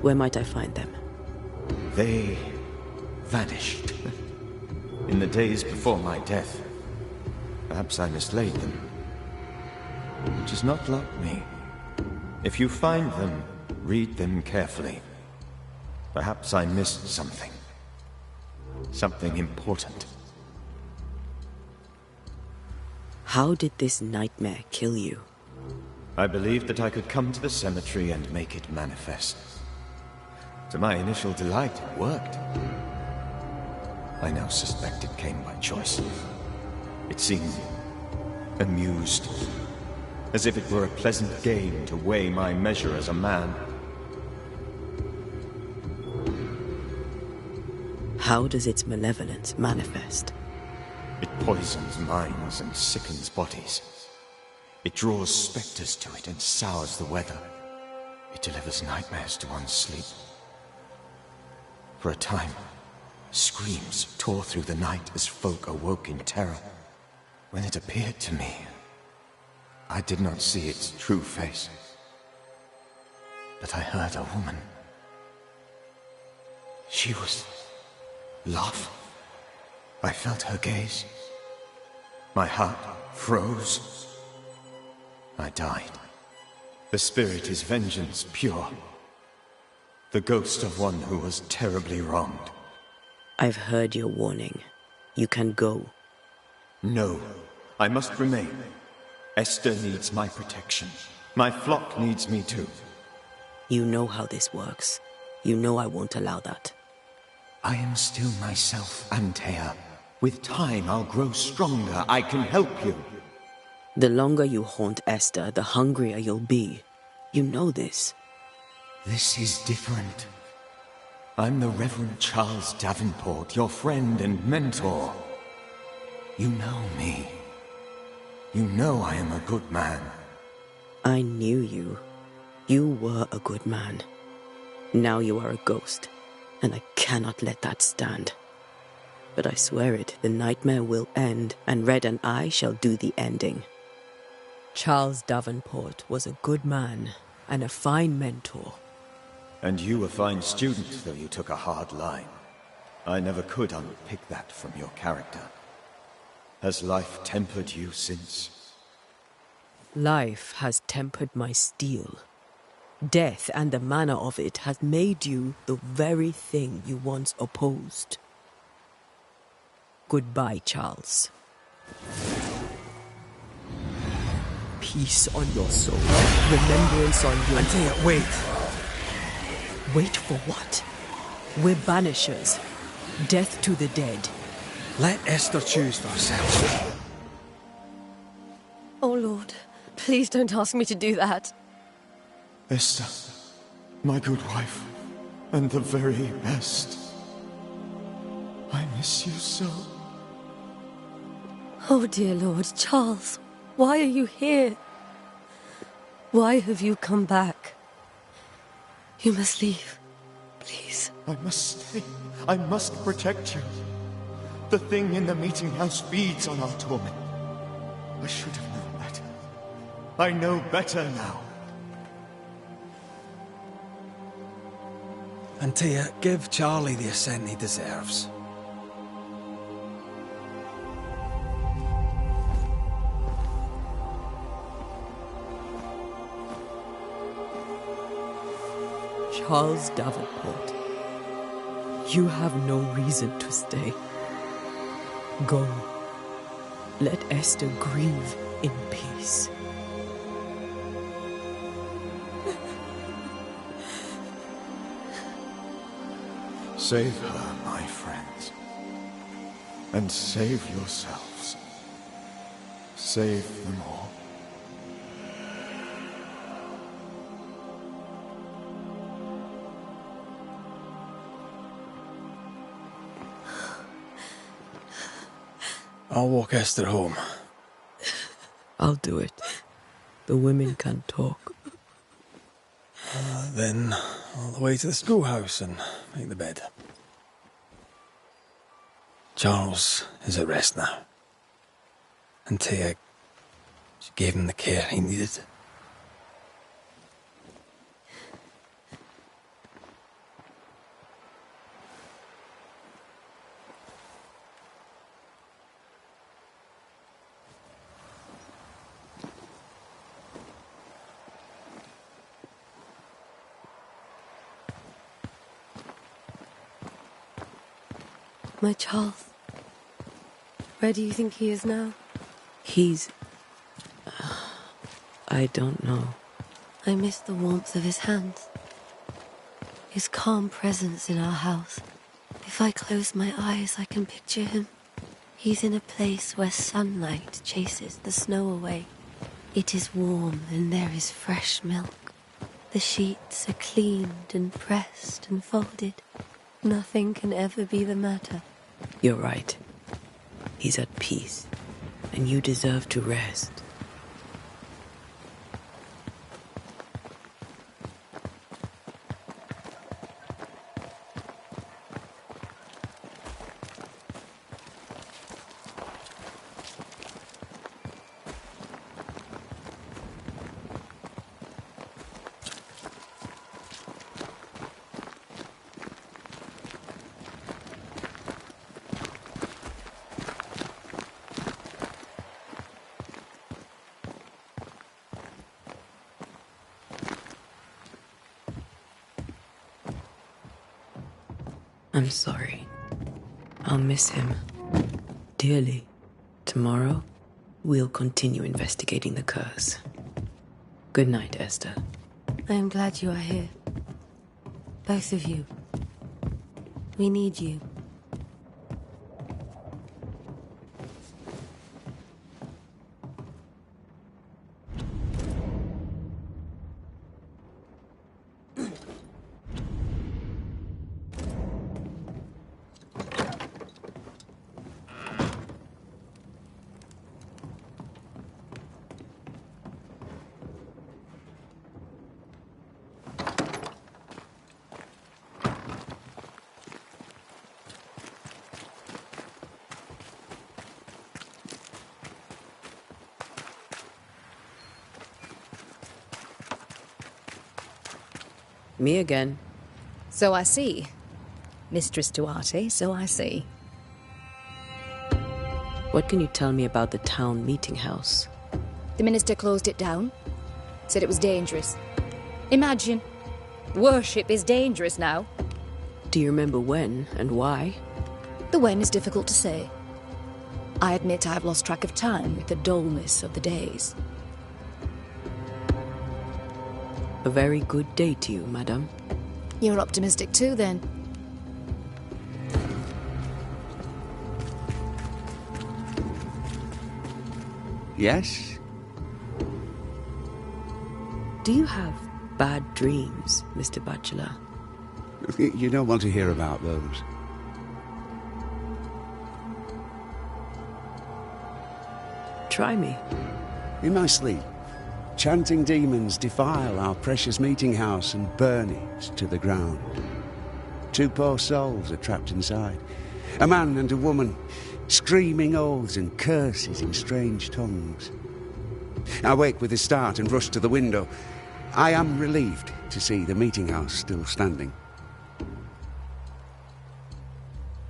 Where might I find them? They vanished. In the days before my death. Perhaps I mislaid them. Which is not like me. If you find them, read them carefully. Perhaps I missed something. Something important. How did this nightmare kill you? I believed that I could come to the cemetery and make it manifest. To my initial delight, it worked. I now suspect it came by choice. It seemed amused, as if it were a pleasant game to weigh my measure as a man. How does its malevolence manifest? It poisons minds and sickens bodies. It draws specters to it and sours the weather. It delivers nightmares to one's sleep. For a time, screams tore through the night as folk awoke in terror. When it appeared to me, I did not see its true face. But I heard a woman. She was love. I felt her gaze. My heart froze. I died. The spirit is vengeance pure. The ghost of one who was terribly wronged. I've heard your warning. You can go. No, I must remain. Esther needs my protection. My flock needs me too. You know how this works. You know I won't allow that. I am still myself, Antea. With time, I'll grow stronger. I can help you. The longer you haunt Esther, the hungrier you'll be. You know this. This is different. I'm the Reverend Charles Davenport, your friend and mentor. You know me. You know I am a good man. I knew you. You were a good man. Now you are a ghost, and I cannot let that stand. But I swear it, the nightmare will end, and Red and I shall do the ending. Charles Davenport was a good man and a fine mentor. And you a fine student, though you took a hard line. I never could unpick that from your character. Has life tempered you since? Life has tempered my steel. Death and the manner of it has made you the very thing you once opposed. Goodbye, Charles. Peace on your soul. Remembrance on your... Antea, wait. Wait for what? We're banishers. Death to the dead. Let Esther choose for herself. Oh, Lord, please don't ask me to do that. Esther, my good wife, and the very best. I miss you so. Oh, dear Lord, Charles, why are you here? Why have you come back? You must leave, please. I must stay. I must protect you. The thing in the meeting house feeds on our torment. I should have known better. I know better now. Antea, give Charlie the ascent he deserves. Charles Davenport, you have no reason to stay. Go. Let Esther grieve in peace. Save her, my friends. And save yourselves. Save them all. I'll walk Esther home. I'll do it. The women can talk. Then all the way to the schoolhouse and make the bed. Charles is at rest now. Antea, she gave him the care he needed. My Charles. Where do you think he is now? He's... I don't know. I miss the warmth of his hands. His calm presence in our house. If I close my eyes, I can picture him. He's in a place where sunlight chases the snow away. It is warm and there is fresh milk. The sheets are cleaned and pressed and folded. Nothing can ever be the matter. You're right. He's at peace, and you deserve to rest. I'm sorry. I'll miss him dearly. Tomorrow, we'll continue investigating the curse. Good night, Esther. I am glad you are here. Both of you. We need you. Me again. So I see. Mistress Duarte, so I see. What can you tell me about the town meeting house? The minister closed it down. Said it was dangerous. Imagine. Worship is dangerous now. Do you remember when and why? The when is difficult to say. I admit I've lost track of time with the dullness of the days. A very good day to you, madam. You're optimistic too, then. Yes? Do you have bad dreams, Mr. Bachelor? You don't want to hear about those. Try me. In my sleep, chanting demons defile our precious meeting house and burn it to the ground. 2 poor souls are trapped inside. A man and a woman, screaming oaths and curses in strange tongues. I wake with a start and rush to the window. I am relieved to see the meeting house still standing.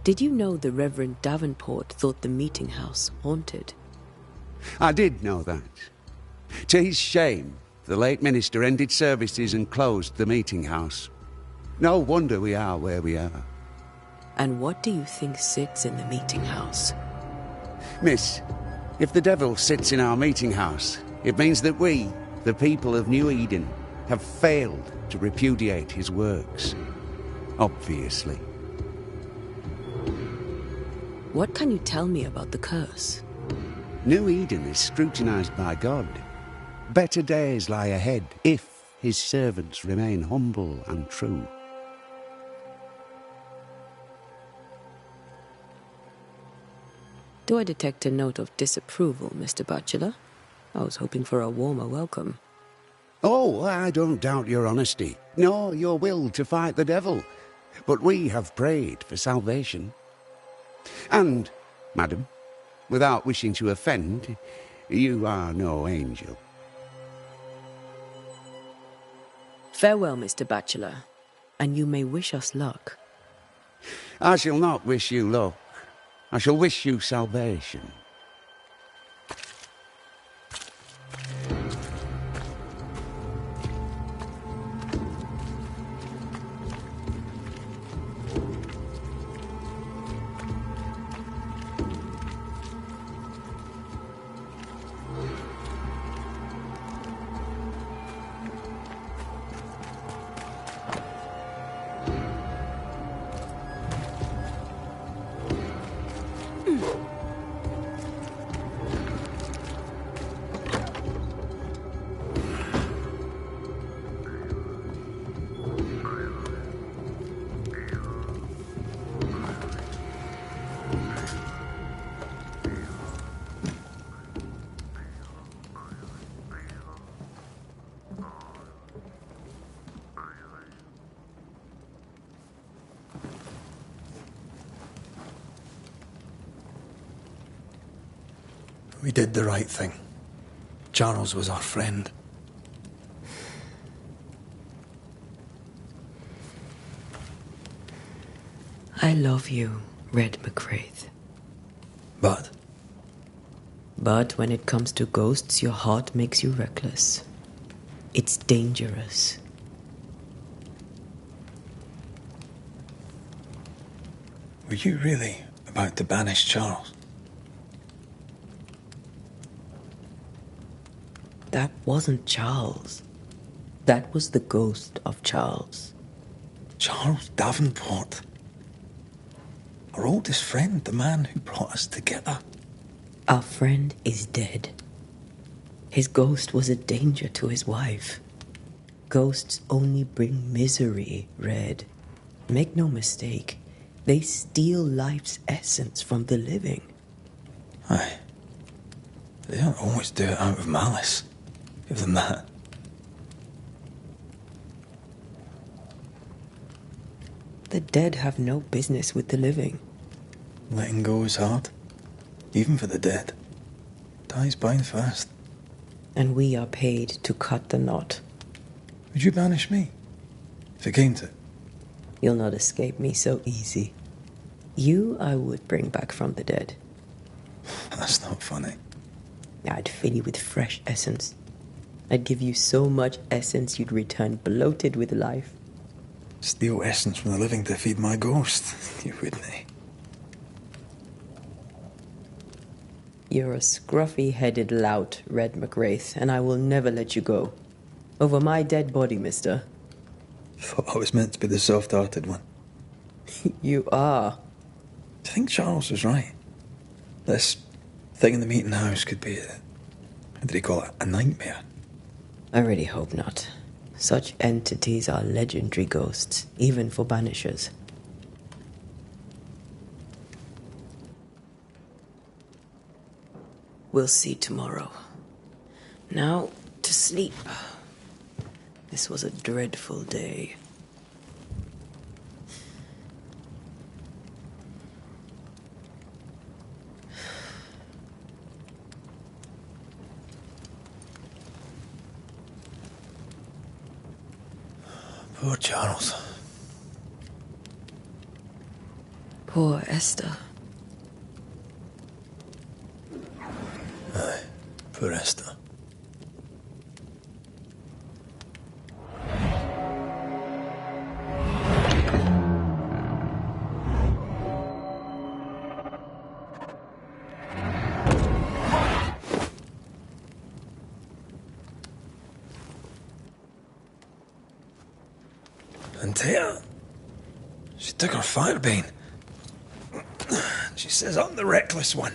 Did you know the Reverend Davenport thought the meeting house haunted? I did know that. To his shame, the late minister ended services and closed the meeting house. No wonder we are where we are. And what do you think sits in the meeting house? Miss, if the devil sits in our meeting house, it means that we, the people of New Eden, have failed to repudiate his works. Obviously. What can you tell me about the curse? New Eden is scrutinized by God. Better days lie ahead if his servants remain humble and true. Do I detect a note of disapproval, Mr. Bachelor? I was hoping for a warmer welcome. Oh, I don't doubt your honesty, nor your will to fight the devil. But we have prayed for salvation. And, madam, without wishing to offend, you are no angel. Farewell, Mr. Bachelor, and you may wish us luck. I shall not wish you luck. I shall wish you salvation. We did the right thing. Charles was our friend. I love you, Red McCraith. But? But when it comes to ghosts, your heart makes you reckless. It's dangerous. Were you really about to banish Charles? That wasn't Charles. That was the ghost of Charles. Charles Davenport. Our oldest friend, the man who brought us together. Our friend is dead. His ghost was a danger to his wife. Ghosts only bring misery, Red. Make no mistake, they steal life's essence from the living. Aye. They don't always do it out of malice. Give them that. The dead have no business with the living. Letting go is hard. Even for the dead. Dies bind fast. And we are paid to cut the knot. Would you banish me? If it came to it. You'll not escape me so easy. You I would bring back from the dead. That's not funny. I'd fill you with fresh essence. I'd give you so much essence you'd return bloated with life. Steal essence from the living to feed my ghost. You wouldn't, eh? You're a scruffy-headed lout, Red McWraith, and I will never let you go. Over my dead body, mister. Thought I was meant to be the soft-hearted one. You are. I think Charles was right. This thing in the meeting house could be how did he call it? A nightmare. I really hope not. Such entities are legendary ghosts, even for Banishers. We'll see tomorrow. Now, to sleep. This was a dreadful day. Poor Charles. Poor Esther. Aye, poor Esther. And Taya, she took her firebane. She says I'm the reckless one.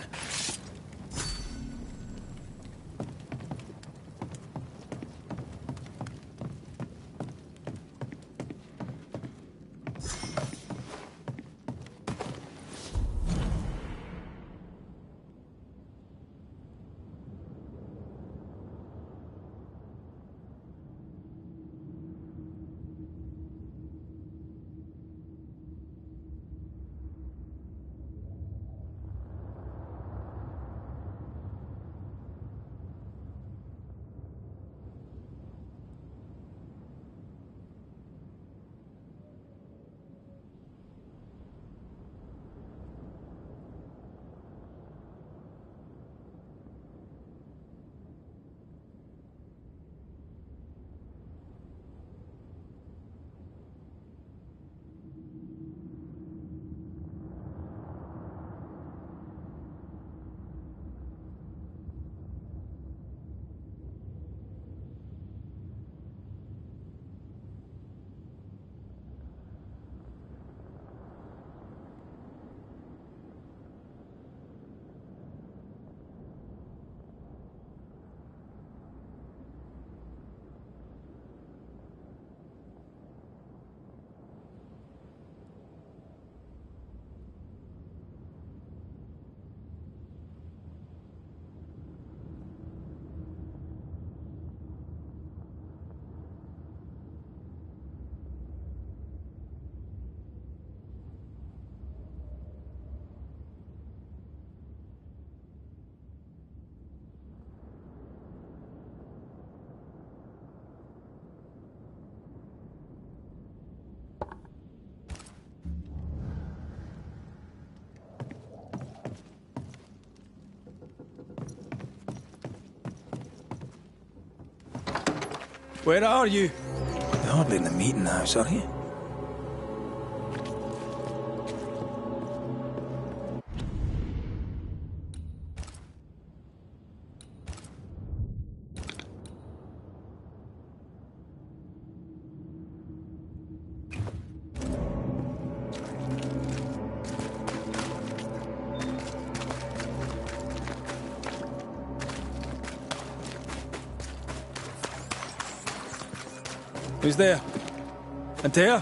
Where are you? You're hardly in the meeting house, are you? Who's there? Antea?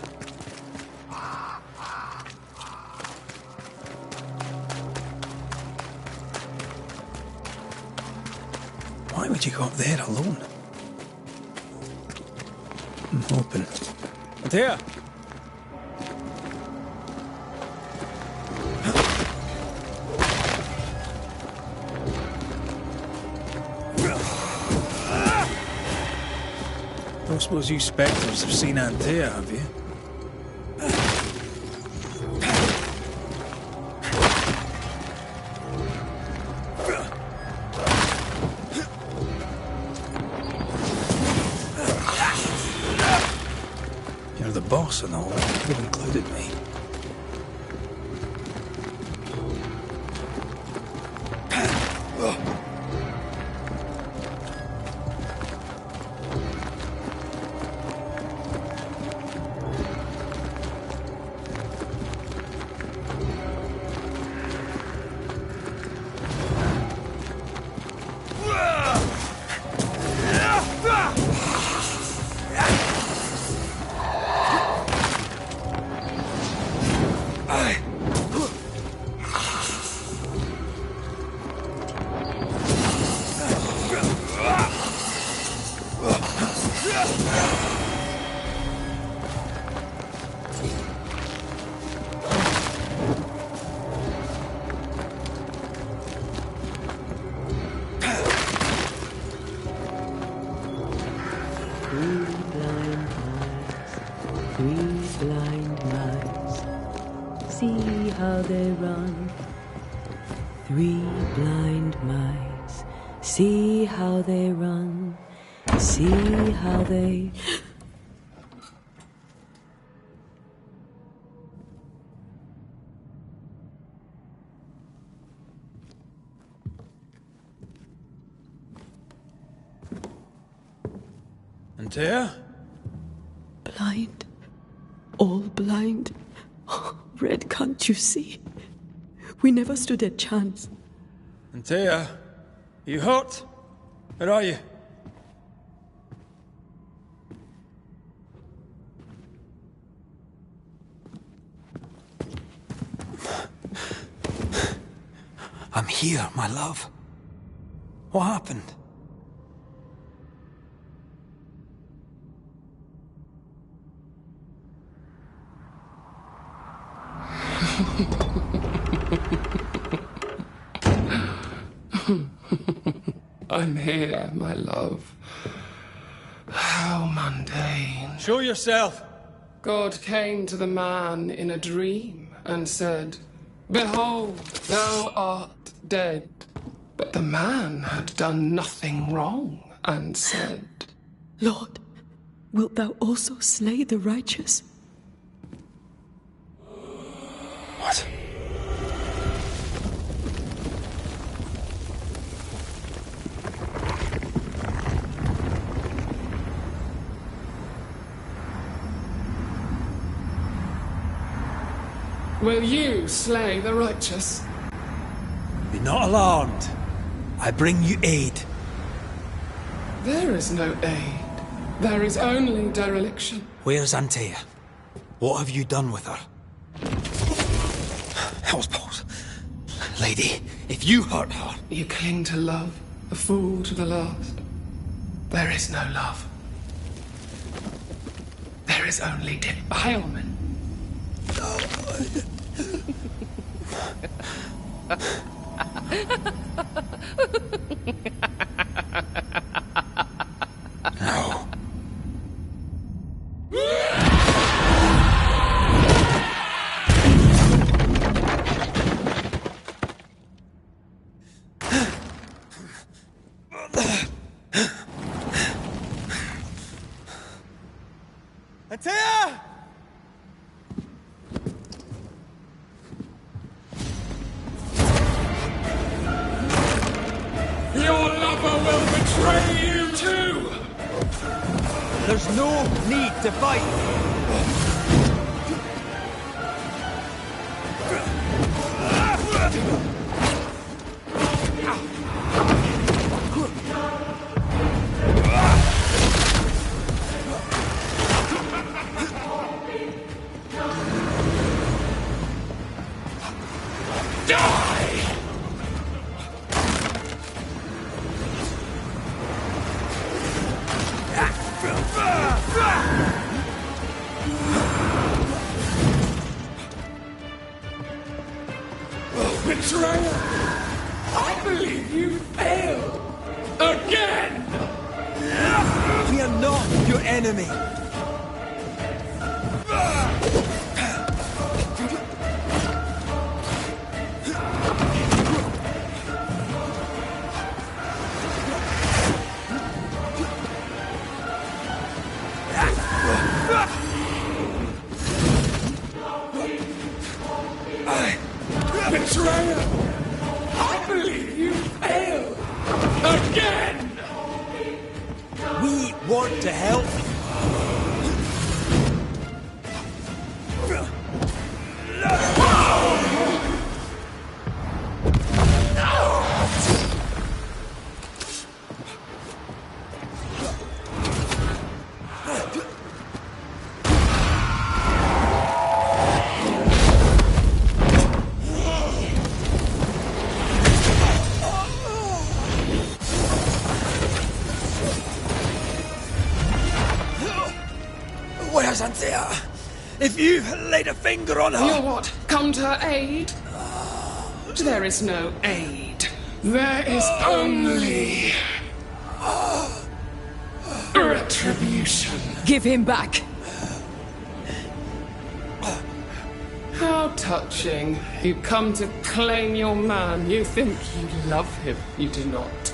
Why would you go up there alone? I'm hoping. Antea? Don't suppose you spectres have seen Antea, have you? You're the boss and all. You could have included me. They run. 3 blind mice. See how they run. See how they... Antea? Blind. All blind. Red, can't you see? We never stood a chance. Antea, you hurt? Where are you? I'm here, my love. What happened? I'm here, my love. How mundane. Show yourself. God came to the man in a dream and said, "Behold, thou art dead." But the man had done nothing wrong and said, Lord, wilt thou also slay the righteous? What? Will you slay the righteous? Be not alarmed. I bring you aid. There is no aid. There is only dereliction. Where's Antea? What have you done with her? Hell's balls. Lady, if you hurt her... You cling to love, a fool to the last. There is no love. There is only defilement. No. Antea! Your lover will betray you too! There's no need to fight. Betray We are not your enemy. Betrayer! I believe you failed! Again! We want to help. Where's Anthea? If you laid a finger on her... You'll what? Come to her aid? There is no aid. There is only... retribution. Give him back. How touching. You come to claim your man. You think you love him. You do not.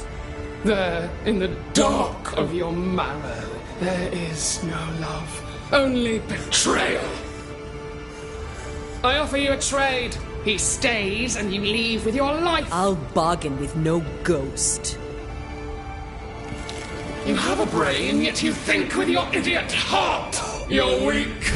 There, in the dark of your marrow, there is no love. Only betrayal. I offer you a trade. He stays and you leave with your life. I'll bargain with no ghost. You have a brain, yet you think with your idiot heart. You're weak.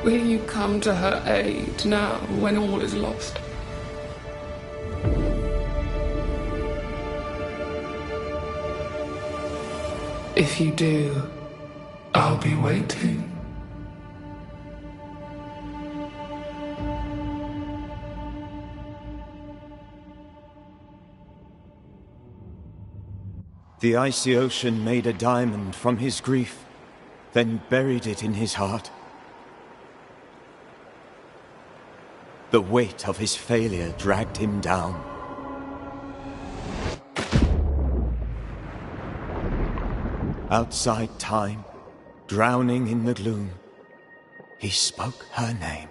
Will you come to her aid now, when all is lost? If you do, I'll be waiting. The icy ocean made a diamond from his grief, then buried it in his heart. The weight of his failure dragged him down. Outside time, drowning in the gloom, he spoke her name.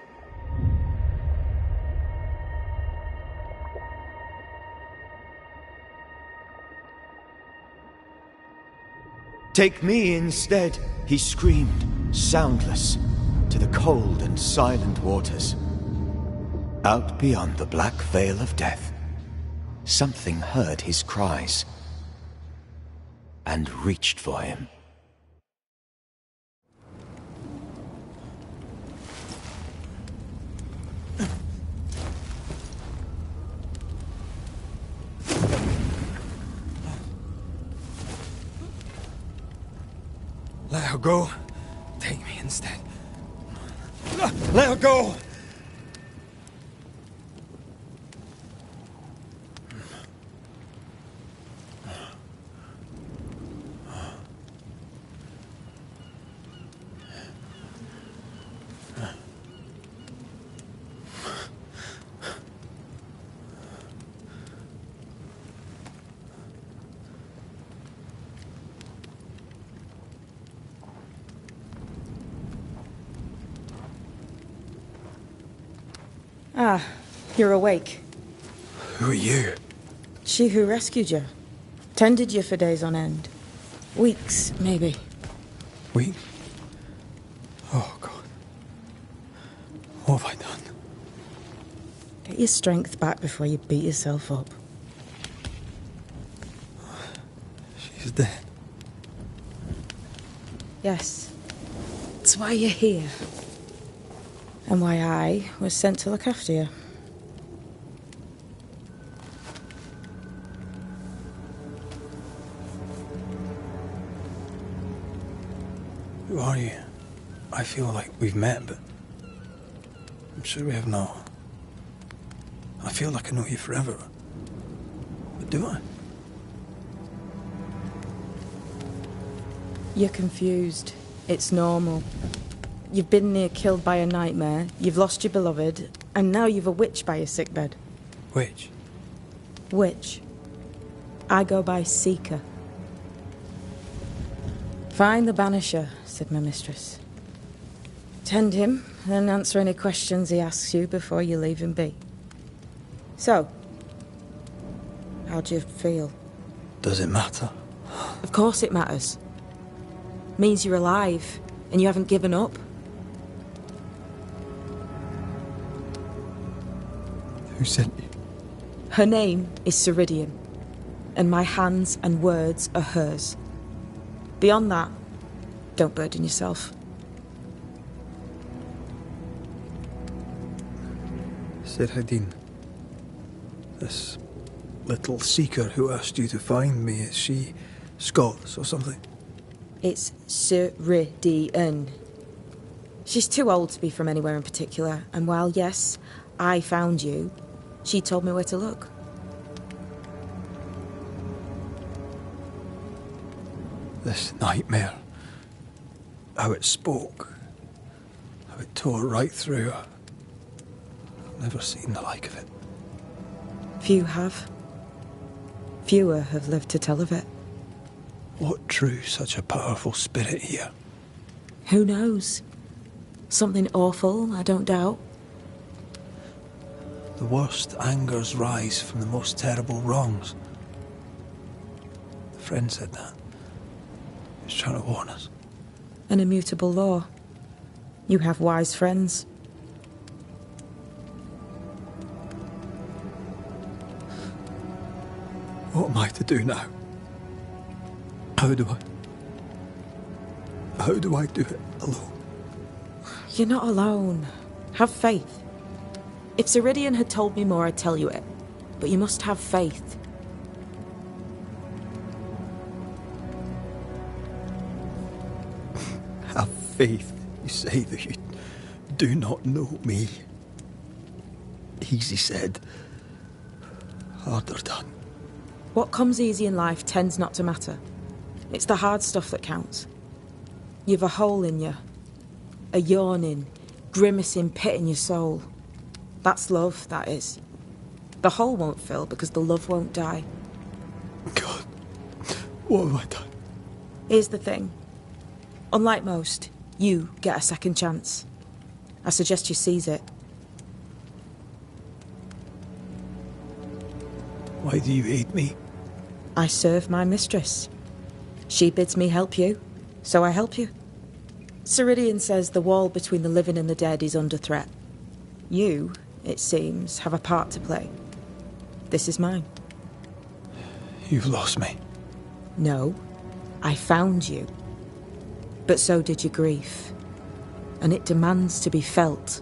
Take me instead, he screamed, soundless, to the cold and silent waters. Out beyond the black veil of death, something heard his cries and reached for him. Let her go. Take me instead. Let her go! Ah, you're awake. Who are you? She who rescued you. Tended you for days on end. Weeks, maybe. Weak? Oh, God. What have I done? Get your strength back before you beat yourself up. She's dead. Yes. That's why you're here. And why I was sent to look after you. Who are you? I feel like we've met, but I'm sure we have not. I feel like I know you forever. But do I? You're confused. It's normal. You've been near killed by a nightmare, you've lost your beloved, and now you've a witch by your sickbed. Witch? Witch. I go by Seeker. Find the Banisher, said my mistress. Tend him, and answer any questions he asks you before you leave him be. So, how do you feel? Does it matter? Of course it matters. Means you're alive, and you haven't given up. Who sent you? Her name is Ceridian, and my hands and words are hers. Beyond that, don't burden yourself. Ceridian. This little seeker who asked you to find me, is she Scots or something? It's Ceridian. She's too old to be from anywhere in particular, and while, yes, I found you, she told me where to look. This nightmare. How it spoke. How it tore right through her. I've never seen the like of it. Few have. Fewer have lived to tell of it. What drew such a powerful spirit here? Who knows? Something awful, I don't doubt. The worst angers rise from the most terrible wrongs. A friend said that. He was trying to warn us. An immutable law. You have wise friends. What am I to do now? How do I do it alone? You're not alone. Have faith. If Ceridian had told me more, I'd tell you it. But you must have faith. Have faith, you say, that you do not know me. Easy said. Harder done. What comes easy in life tends not to matter. It's the hard stuff that counts. You've a hole in you. A yawning, grimacing pit in your soul. That's love, that is. The hole won't fill because the love won't die. God, what have I done? Here's the thing. Unlike most, you get a second chance. I suggest you seize it. Why do you hate me? I serve my mistress. She bids me help you, so I help you. Ceridian says the wall between the living and the dead is under threat. You, it seems, have a part to play. This is mine. You've lost me. No, I found you. But so did your grief. And it demands to be felt.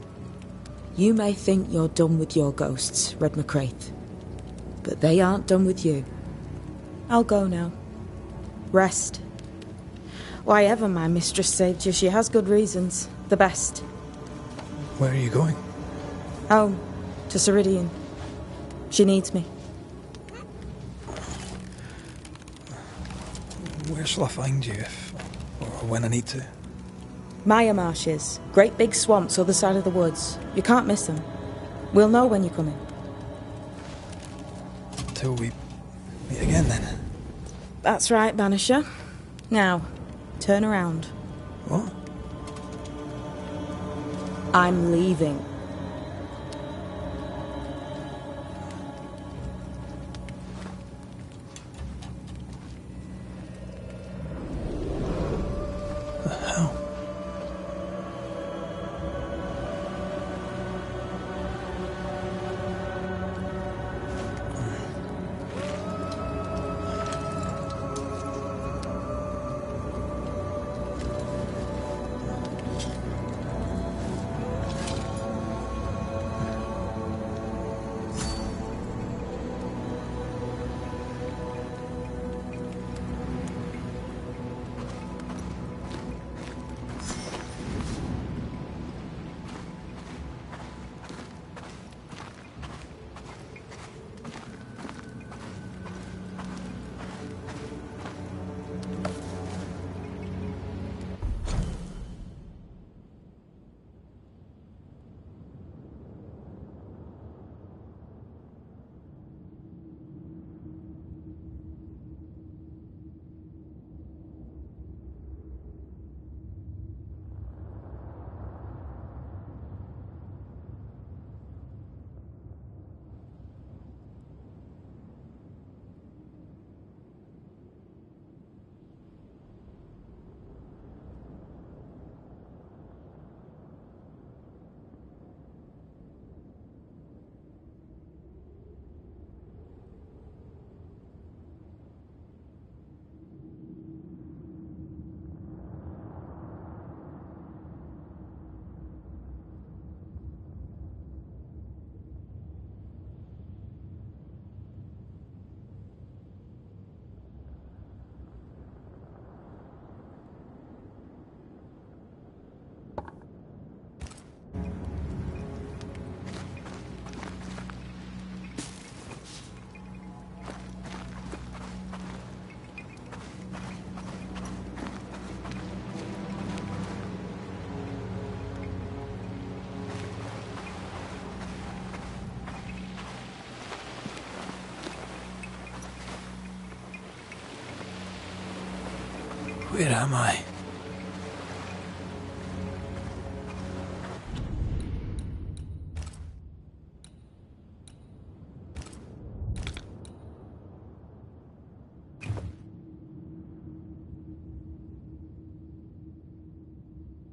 You may think you're done with your ghosts, Red McCraith. But they aren't done with you. I'll go now. Rest. Why ever my mistress saved you, she has good reasons. The best. Where are you going? Home. To Ceridian. She needs me. Where shall I find you if, or when I need to? Maya Marshes. Great big swamps other side of the woods. You can't miss them. We'll know when you're coming. Until we meet again, then. That's right, Banisher. Now, turn around. What? I'm leaving. Where am I?